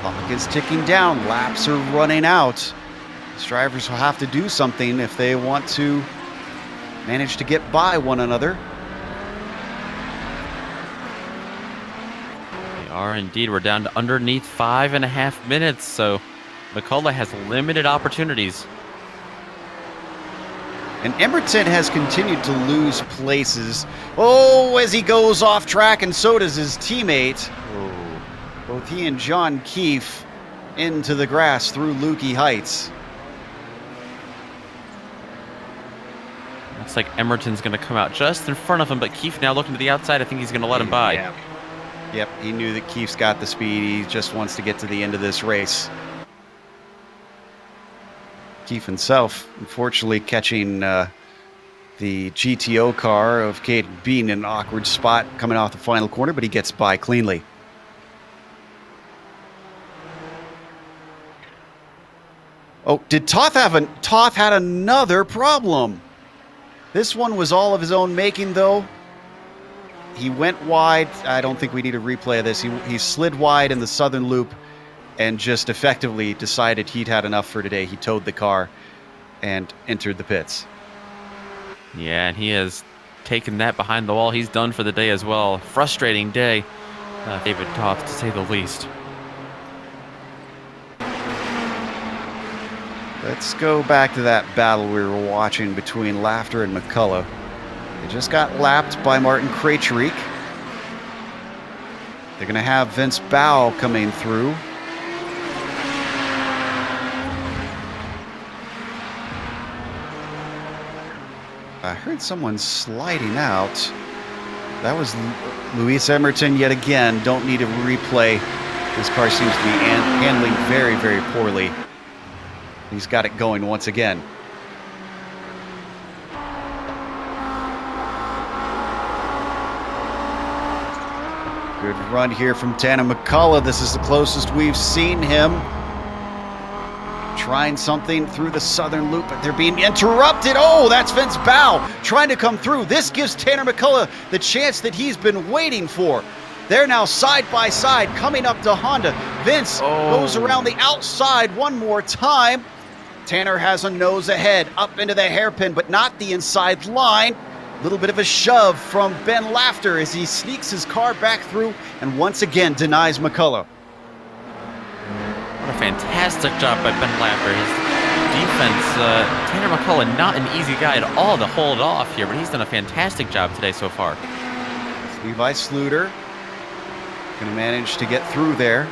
Clock is ticking down. Laps are running out. These drivers will have to do something if they want to manage to get by one another. They are indeed. We're down to underneath 5.5 minutes, so McCullough has limited opportunities. And Emerton has continued to lose places. Oh, as he goes off track, and so does his teammate. Both he and John Keefe into the grass through Lukey Heights. Looks like Emerton's going to come out just in front of him, but Keefe now looking to the outside. I think he's going to let him by. Yeah. Yep, he knew that Keefe's got the speed. He just wants to get to the end of this race. Keefe himself, unfortunately, catching the GTO car of Cade Bean in an awkward spot coming off the final corner, but he gets by cleanly. Oh, did Toth have Toth had another problem. This one was all of his own making, though. He went wide. I don't think we need a replay of this. He slid wide in the southern loop and just effectively decided he'd had enough for today. He towed the car and entered the pits. Yeah, and he has taken that behind the wall. He's done for the day as well. Frustrating day, David Toth, to say the least. Let's go back to that battle we were watching between Laughter and McCullough. They just got lapped by Martin Krejcik. They're going to have Vince Bow coming through. I heard someone sliding out. That was Luis Emerton yet again. Don't need a replay. This car seems to be handling very, very poorly. He's got it going once again. Good run here from Tanner McCullough. This is the closest we've seen him. Trying something through the southern loop, but they're being interrupted. Oh, that's Vince Bow trying to come through. This gives Tanner McCullough the chance that he's been waiting for. They're now side by side coming up to Honda. Vince goes around the outside one more time. Tanner has a nose ahead, up into the hairpin, but not the inside line. A little bit of a shove from Ben Laughter as he sneaks his car back through and once again denies McCullough. What a fantastic job by Ben Laughter. His defense, Tanner McCullough, not an easy guy at all to hold off here, but he's done a fantastic job today so far. Levi Sluder going to manage to get through there.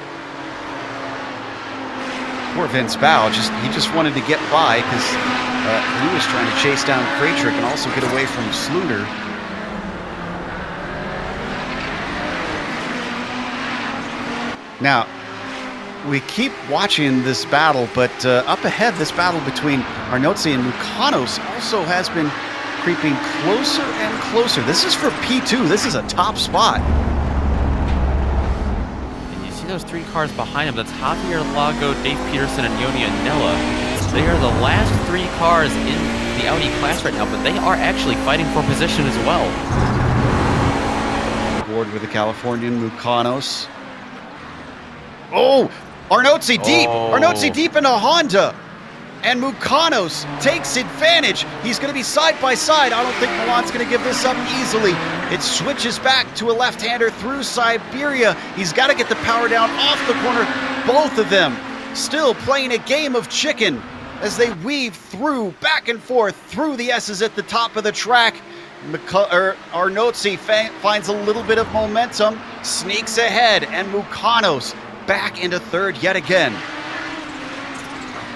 Poor Vince Bow, he just wanted to get by because he was trying to chase down Krejcik and also get away from Sluder. Now, we keep watching this battle, but up ahead, this battle between Arnotzi and Mukanos also has been creeping closer and closer. This is for P2. This is a top spot. And you see those three cars behind him. That's Javier Lago, Dave Peterson, and Yoni Anella. They are the last three cars in the Audi class right now, but they are actually fighting for position as well. Board with the Californian Mukanos. Oh! Arnotzi deep! Arnotzi deep into Honda! And Mukanos takes advantage. He's going to be side by side. I don't think Milan's going to give this up easily. It switches back to a left-hander through Siberia. He's got to get the power down off the corner. Both of them still playing a game of chicken as they weave through, back and forth, through the S's at the top of the track. Arnotzi finds a little bit of momentum, sneaks ahead, and Mukanos back into third yet again.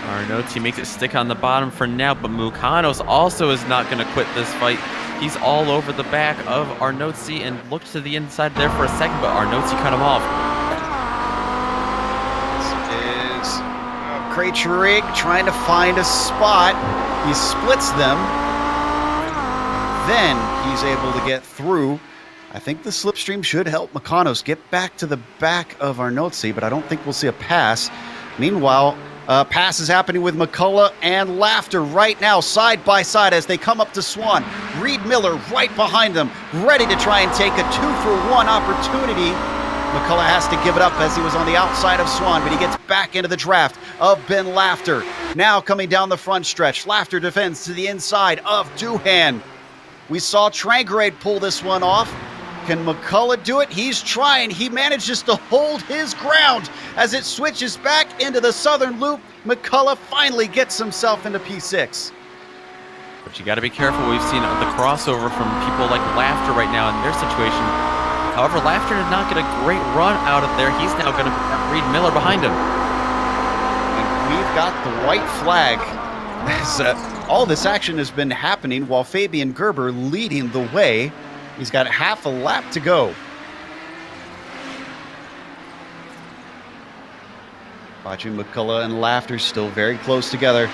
Arnotzi makes it stick on the bottom for now, but Mukanos also is not going to quit this fight. He's all over the back of Arnotzi and looked to the inside there for a second, but Arnotzi cut him off. This is Krejcik trying to find a spot. He splits them. Then he's able to get through. I think the slipstream should help Mukanos get back to the back of Arnotzi, but I don't think we'll see a pass. Meanwhile, pass is happening with McCullough and Laughter right now, side by side as they come up to Swan. Reed Miller right behind them, ready to try and take a 2-for-1 opportunity. McCullough has to give it up as he was on the outside of Swan, but he gets back into the draft of Ben Laughter. Now coming down the front stretch, Laughter defends to the inside of Doohan. We saw Trangrade pull this one off. Can McCullough do it? He's trying. He manages to hold his ground as it switches back into the southern loop. McCullough finally gets himself into P6. But you got to be careful. We've seen the crossover from people like Laughter right now in their situation. However, Laughter did not get a great run out of there. He's now going to have Reed Miller behind him. And we've got the white flag as all this action has been happening while Fabian Gerber leading the way. He's got half a lap to go. Watching McCullough and Laughter still very close together.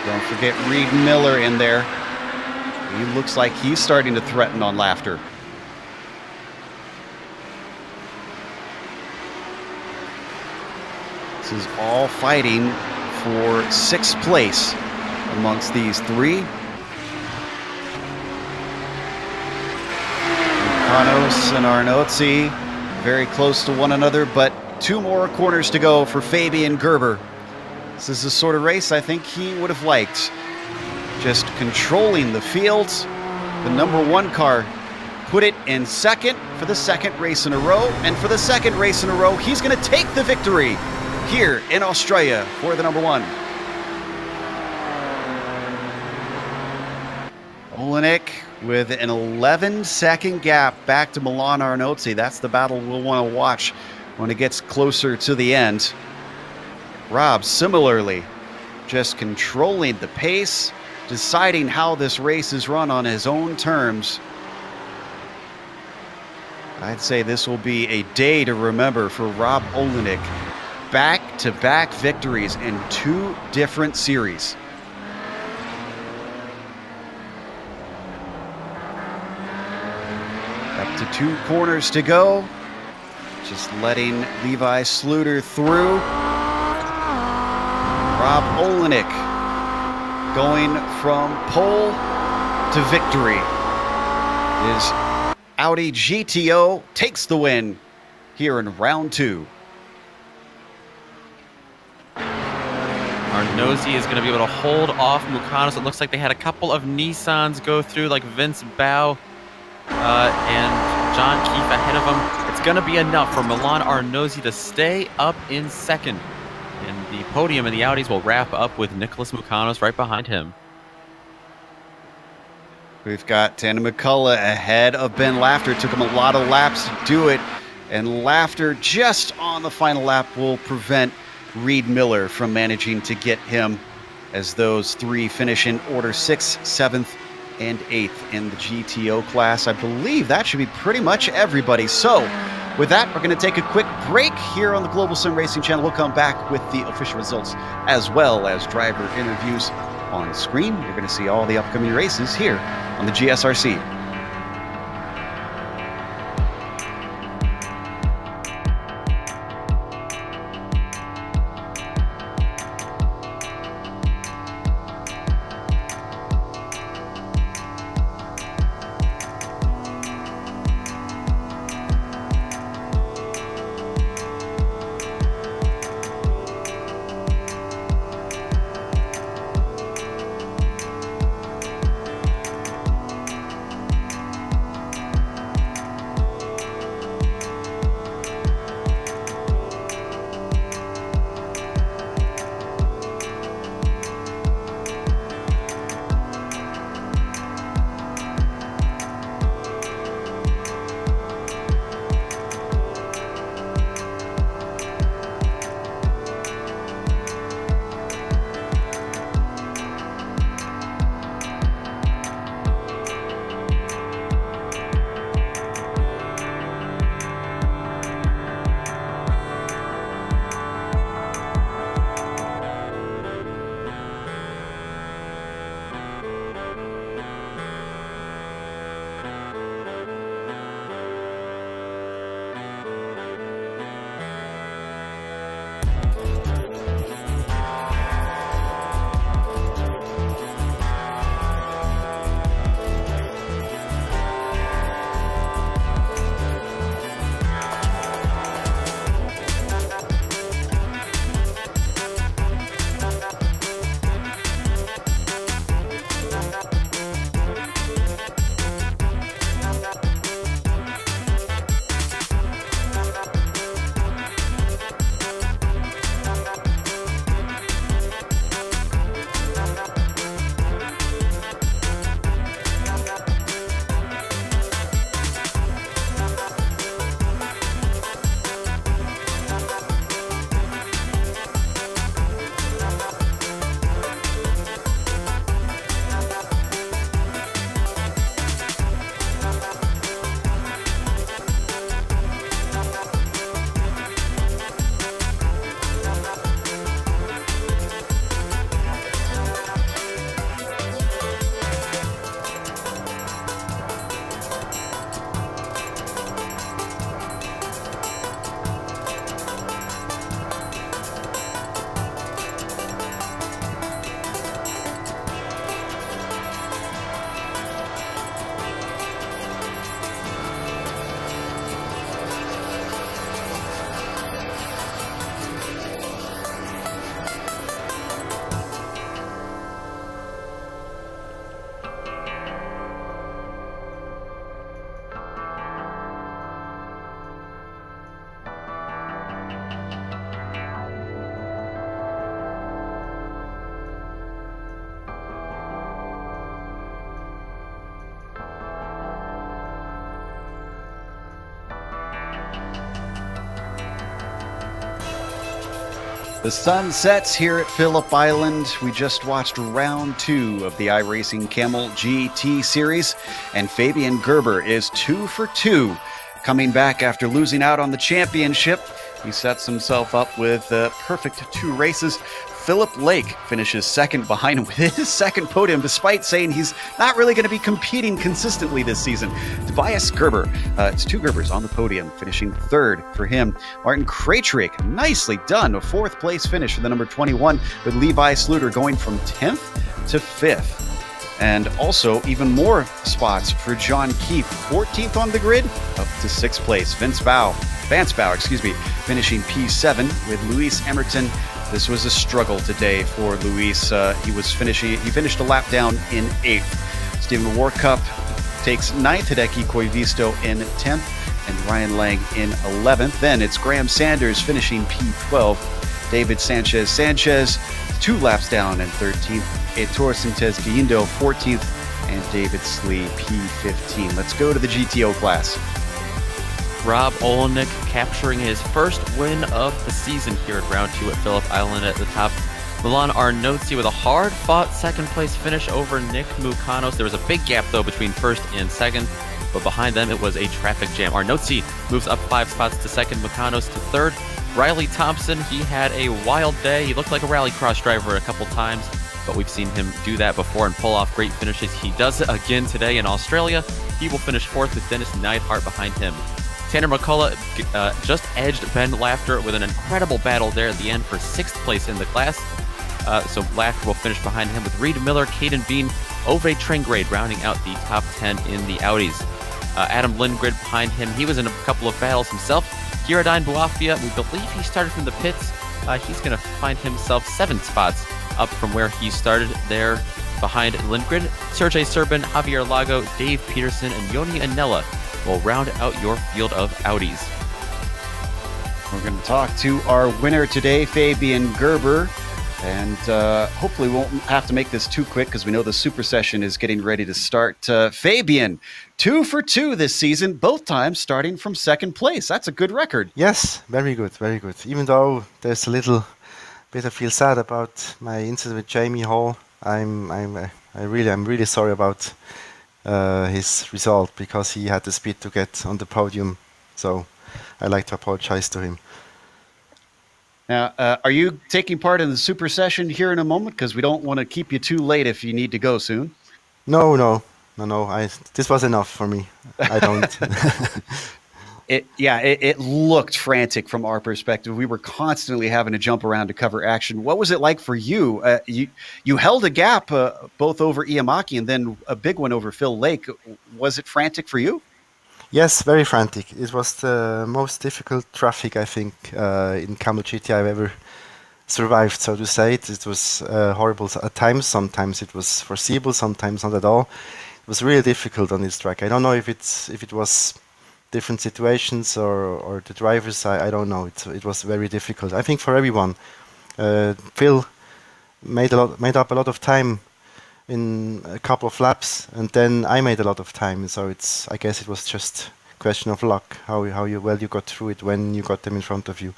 Don't forget Reed Miller in there. He looks like he's starting to threaten on Laughter. This is all fighting for 6th place amongst these three. Panos and Arnozzi very close to one another, but 2 more corners to go for Fabian Gerber. This is the sort of race I think he would have liked. Just controlling the fields. The number 1 car put it in second for the 2nd race in a row, and for the 2nd race in a row, he's going to take the victory here in Australia for the number 1. Olenek with an 11-second gap back to Milan Arnozzi. That's the battle we'll want to watch when it gets closer to the end. Rob, similarly, just controlling the pace, deciding how this race is run on his own terms. I'd say this will be a day to remember for Rob Olenek. Back-to-back victories in 2 different series. Up to 2 corners to go. Just letting Levi Sluter through. Rob Olenek going from pole to victory. His Audi GTO takes the win here in round 2. Arnozzi is going to be able to hold off Mukanos. It looks like they had a couple of Nissans go through, like Vince Bao and John Keefe ahead of him. It's going to be enough for Milan Arnozzi to stay up in 2nd. And the podium in the Audis will wrap up with Nicholas Mukanos right behind him. We've got Tandem McCullough ahead of Ben Laughter. Took him a lot of laps to do it. And Laughter just on the final lap will prevent Reed Miller from managing to get him, as those 3 finish in order 6th, 7th, and 8th in the GTO class. I believe that should be pretty much everybody. So with that, we're going to take a quick break here on the Global Sim Racing channel. We'll come back with the official results as well as driver interviews on screen. You're going to see all the upcoming races here on the GSRC. The sun sets here at Phillip Island. We just watched round 2 of the iRacing Kamel GT series, and Fabian Gerber is 2 for 2. Coming back after losing out on the championship, he sets himself up with perfect 2 races. Phillip Lake finishes second behind him with his second podium, despite saying he's not really going to be competing consistently this season. Tobias Gerber, it's 2 Gerbers on the podium, finishing third for him. Martin Krejcik, nicely done, a 4th place finish for the number 21, with Levi Sluter going from 10th to 5th. And also even more spots for John Keefe, 14th on the grid, up to 6th place. Vance Bow, finishing P7 with Luis Emerton. This was a struggle today for Luis. He finished a lap down in 8th. Stephen Warcup takes 9th, Hideki Koivisto in 10th, and Ryan Lang in 11th. Then it's Graham Sanders finishing P12. David Sanchez 2 laps down in 13th. Heitor Sintes Guindo 14th, and David Slee P15. Let's go to the GTO class. Rob Olenek capturing his first win of the season here at round 2 at Phillip Island at the top. Milan Arnozzi with a hard-fought second-place finish over Nick Mukanos. There was a big gap, though, between first and second, but behind them it was a traffic jam. Arnozzi moves up 5 spots to second, Mukanos to third. Riley Thompson, he had a wild day. He looked like a rallycross driver a couple times, but we've seen him do that before and pull off great finishes. He does it again today in Australia. He will finish 4th with Dennis Neidhart behind him. Tanner McCullough just edged Ben Lafter with an incredible battle there at the end for 6th place in the class. So Lafter will finish behind him with Reed Miller, Caden Bean, Ove Tringrade rounding out the top 10 in the Audis. Adam Lindgren behind him. He was in a couple of battles himself. Giradine Buafia, we believe he started from the pits. He's going to find himself 7 spots up from where he started there behind Lindgren. Sergey Serbin, Javier Lago, Dave Peterson, and Yoni Anella will round out your field of Audis. We're going to talk to our winner today, Fabian Gerber, and hopefully we won't have to make this too quick because we know the Super Session is getting ready to start. Fabian, 2 for 2 this season, both times starting from 2nd place. That's a good record. Yes, very good, very good. Even though there's a little bit I feel sad about my incident with Jamie Hall, I'm really sorry about his result because he had the speed to get on the podium. So I'd like to apologize to him. Now, are you taking part in the Super Session here in a moment? Because we don't want to keep you too late if you need to go soon. No. This was enough for me. I don't. It looked frantic from our perspective. We were constantly having to jump around to cover action. What was it like for you? You held a gap both over Iamaki and then a big one over Phil Lake. Was it frantic for you? Yes, very frantic. It was the most difficult traffic, I think, in Kamel GT I've ever survived, so to say. It was horrible at times. Sometimes it was foreseeable, sometimes not at all. It was really difficult on this track. I don't know if it was different situations or the drivers. I don't know. It was very difficult. I think for everyone. Phil made up a lot of time in a couple of laps, and then I made a lot of time. So I guess it was just a question of luck how you got through it when you got them in front of you.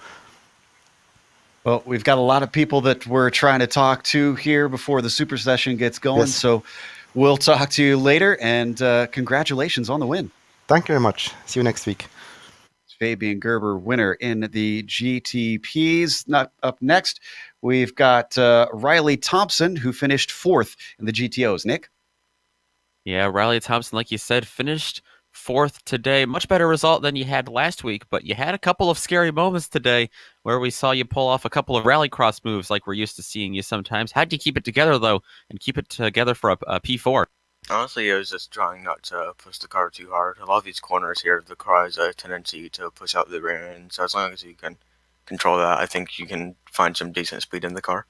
Well, we've got a lot of people that we're trying to talk to here before the Super Session gets going. Yes. So we'll talk to you later, and congratulations on the win. Thank you very much. See you next week. Fabian Gerber, winner in the GTPs. Not up next, we've got Riley Thompson, who finished 4th in the GTOs. Nick? Yeah, Riley Thompson, like you said, finished 4th today. Much better result than you had last week, but you had a couple of scary moments today where we saw you pull off a couple of rallycross moves like we're used to seeing you sometimes. How'd you keep it together, though, and keep it together for a P4? Honestly, I was just trying not to push the car too hard. A lot of these corners here, the car has a tendency to push out the rear end, so as long as you can control that, I think you can find some decent speed in the car.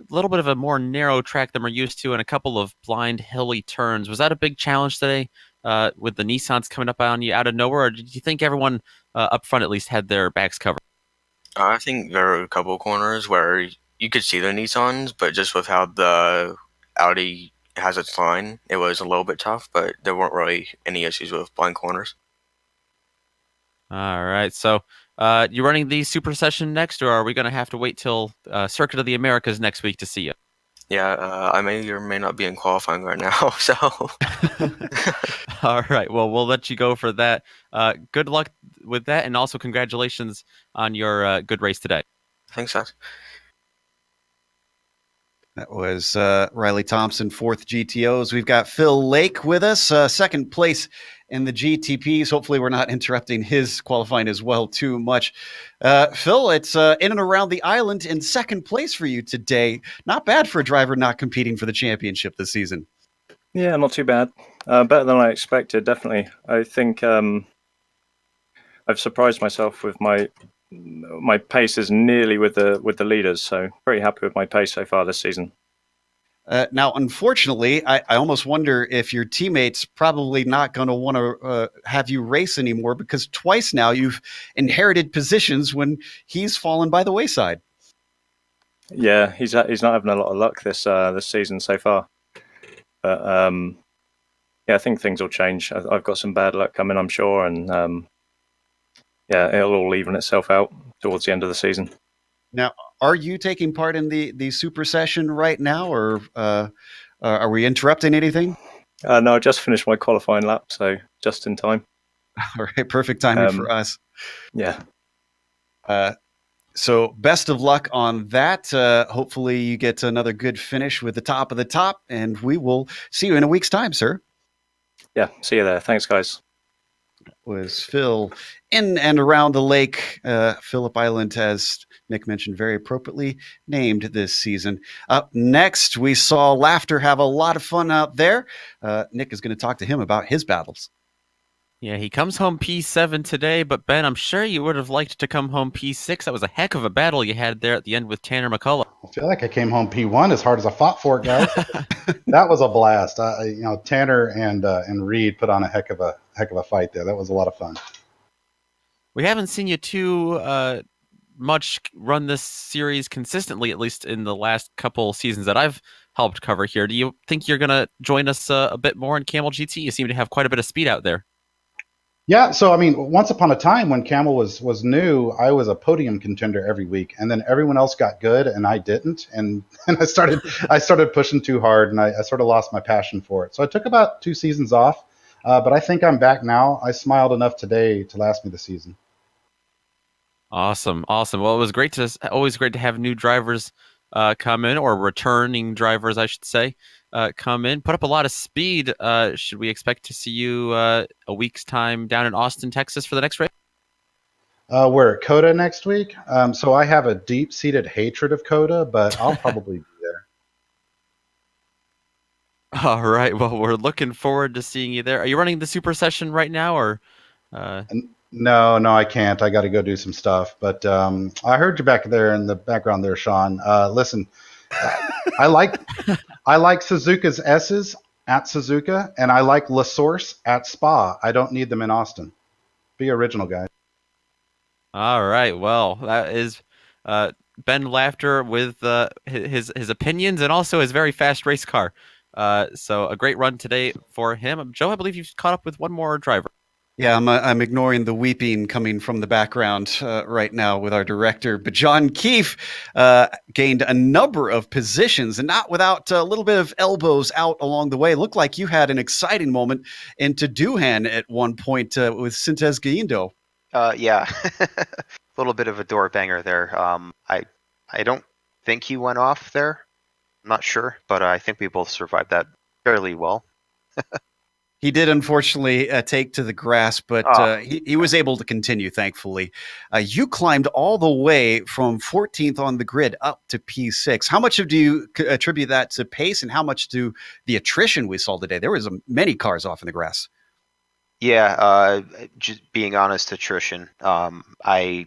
A little bit of a more narrow track than we're used to and a couple of blind, hilly turns. Was that a big challenge today with the Nissans coming up on you out of nowhere, or did you think everyone up front at least had their backs covered? I think there were a couple of corners where you could see the Nissans, but just with how the Audi has its line, it was a little bit tough, but there weren't really any issues with blind corners. All right. So, you running the Super Session next, or are we going to have to wait till Circuit of the Americas next week to see you? Yeah, I may or may not be in qualifying right now, so All right. Well, we'll let you go for that. Good luck with that, and also congratulations on your good race today. thanks, guys. That was Riley Thompson, 4th GTOs. We've got Phil Lake with us, 2nd place in the GTPs. Hopefully we're not interrupting his qualifying as well too much. Phil, it's in and around the island in 2nd place for you today. Not bad for a driver not competing for the championship this season. Yeah, not too bad. Better than I expected, definitely. I think I've surprised myself with my pace is nearly with the leaders, so pretty happy with my pace so far this season. Now, unfortunately, I almost wonder if your teammates probably not going to want to have you race anymore, because twice now you've inherited positions when he's fallen by the wayside. Yeah, he's not having a lot of luck this season so far. But yeah, I think things will change. I've got some bad luck coming, I'm sure, and yeah, it'll all even itself out towards the end of the season. Now, are you taking part in the Super Session right now, or are we interrupting anything? No, I just finished my qualifying lap, so just in time. All right, perfect timing for us. Yeah. So best of luck on that. Hopefully you get another good finish with the top of the top, and we will see you in a week's time, sir. Yeah, see you there. Thanks, guys. Was Phil in and around the lake. Phillip Island, as Nick mentioned very appropriately, named this season. Up next, we saw Laughter have a lot of fun out there. Nick is going to talk to him about his battles. Yeah, he comes home P7 today, but Ben, I'm sure you would have liked to come home P6. That was a heck of a battle you had there at the end with Tanner McCullough. I feel like I came home P1 as hard as I fought for it, guys. That was a blast. Tanner and Reed put on a heck of a fight there. That was a lot of fun. We haven't seen you too much run this series consistently, at least in the last couple seasons that I've helped cover here. Do you think you're going to join us a bit more in Kamel GT? You seem to have quite a bit of speed out there. Yeah, so I mean, once upon a time when Kamel was new, I was a podium contender every week, and then everyone else got good and I didn't, and I started pushing too hard, and I sort of lost my passion for it. So I took about 2 seasons off, but I think I'm back now. I smiled enough today to last me the season. Awesome. Well, it was always great to have new drivers come in, or returning drivers, I should say, come in, put up a lot of speed. Should we expect to see you a week's time down in Austin, Texas for the next race? We're at COTA next week. So I have a deep-seated hatred of COTA, but I'll probably be there. All right. Well, we're looking forward to seeing you there. Are you running the Super Session right now, or? No, I can't. I got to go do some stuff. But I heard you back there in the background there, Sean. Listen, I like Suzuka's S's at Suzuka, and I like La Source at Spa. I don't need them in Austin. Be original, guys. All right. Well, that is Ben Laughter with his opinions and also his very fast race car. So a great run today for him. Joe, I believe you've caught up with one more driver. Yeah, I'm ignoring the weeping coming from the background right now with our director. But John Keefe gained a number of positions, and not without a little bit of elbows out along the way. Looked like you had an exciting moment into Doohan at one point with Sintez Gaindo. Yeah, a little bit of a door banger there. I don't think he went off there. I'm not sure, but I think we both survived that fairly well. He did, unfortunately, take to the grass, but he was able to continue, thankfully. You climbed all the way from 14th on the grid up to P6. How much do you attribute that to pace, and how much to the attrition we saw today? There was many cars off in the grass. Yeah, just being honest, attrition. I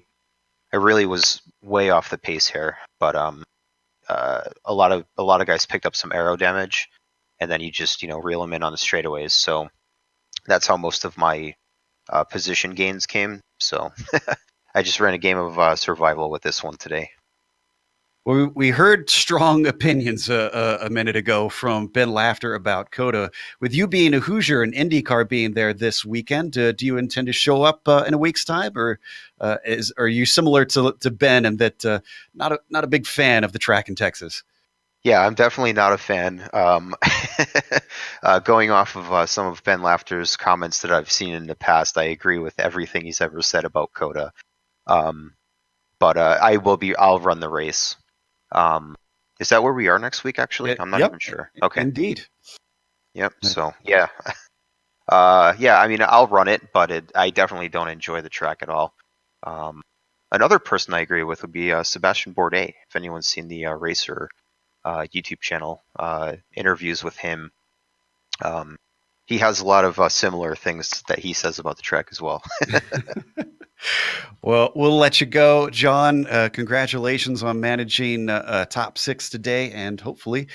really was way off the pace here, but a lot of guys picked up some aero damage, and then you just reel them in on the straightaways. So that's how most of my position gains came. So I just ran a game of survival with this one today. Well, we heard strong opinions a minute ago from Ben Laughter about COTA. With you being a Hoosier and IndyCar being there this weekend, do you intend to show up in a week's time, or are you similar to Ben and that not a big fan of the track in Texas? Yeah, I'm definitely not a fan. Going off of some of Ben Laughter's comments that I've seen in the past, I agree with everything he's ever said about COTA. But I'll run the race. Is that where we are next week? Actually, I'm not even sure. Okay. Indeed. Yep. So yeah, yeah. I mean, I'll run it, but I definitely don't enjoy the track at all. Another person I agree with would be Sebastian Bourdais. If anyone's seen the Racer YouTube channel interviews with him, he has a lot of similar things that he says about the track as well. Well, we'll let you go, John. Congratulations on managing top 6 today, and hopefully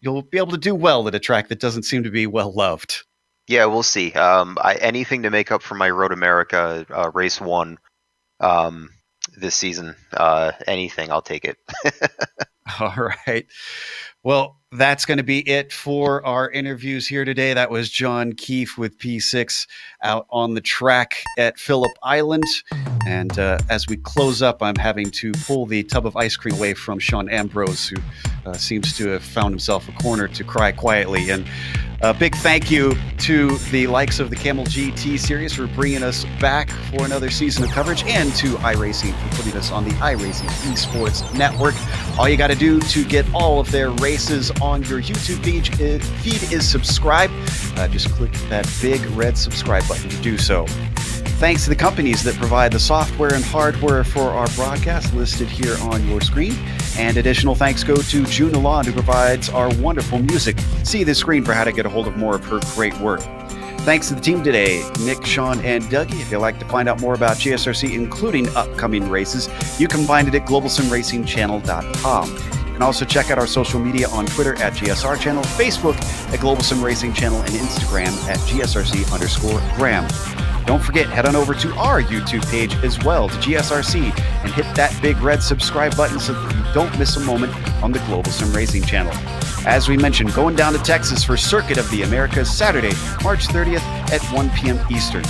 you'll be able to do well at a track that doesn't seem to be well loved. Yeah, we'll see. Anything to make up for my Road America race 1 this season, anything, I'll take it. All right. Well, that's going to be it for our interviews here today. That was John Keefe with P6 out on the track at Phillip Island. And as we close up, I'm having to pull the tub of ice cream away from Sean Ambrose, who seems to have found himself a corner to cry quietly. And a big thank you to the likes of the Kamel GT series for bringing us back for another season of coverage, and to iRacing for putting us on the iRacing Esports Network. All you got to do to get all of their races on your YouTube feed is subscribe. Just click that big red subscribe button to do so. Thanks to the companies that provide the software and hardware for our broadcast listed here on your screen. And additional thanks go to June Alon, who provides our wonderful music. See the screen for how to get a hold of more of her great work. Thanks to the team today, Nick, Sean, and Dougie. If you'd like to find out more about GSRC, including upcoming races, you can find it at globalsimracingchannel.com. You can also check out our social media on Twitter at GSR Channel, Facebook at Global Sim Racing Channel, and Instagram at GSRC_Graham. Don't forget, head on over to our YouTube page as well, to GSRC, and hit that big red subscribe button so that you don't miss a moment on the Global Sim Racing Channel. As we mentioned, going down to Texas for Circuit of the Americas Saturday, March 30th at 1 p.m. Eastern.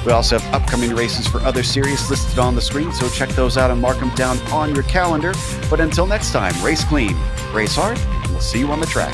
We also have upcoming races for other series listed on the screen, so check those out and mark them down on your calendar. But until next time, race clean, race hard, and we'll see you on the track.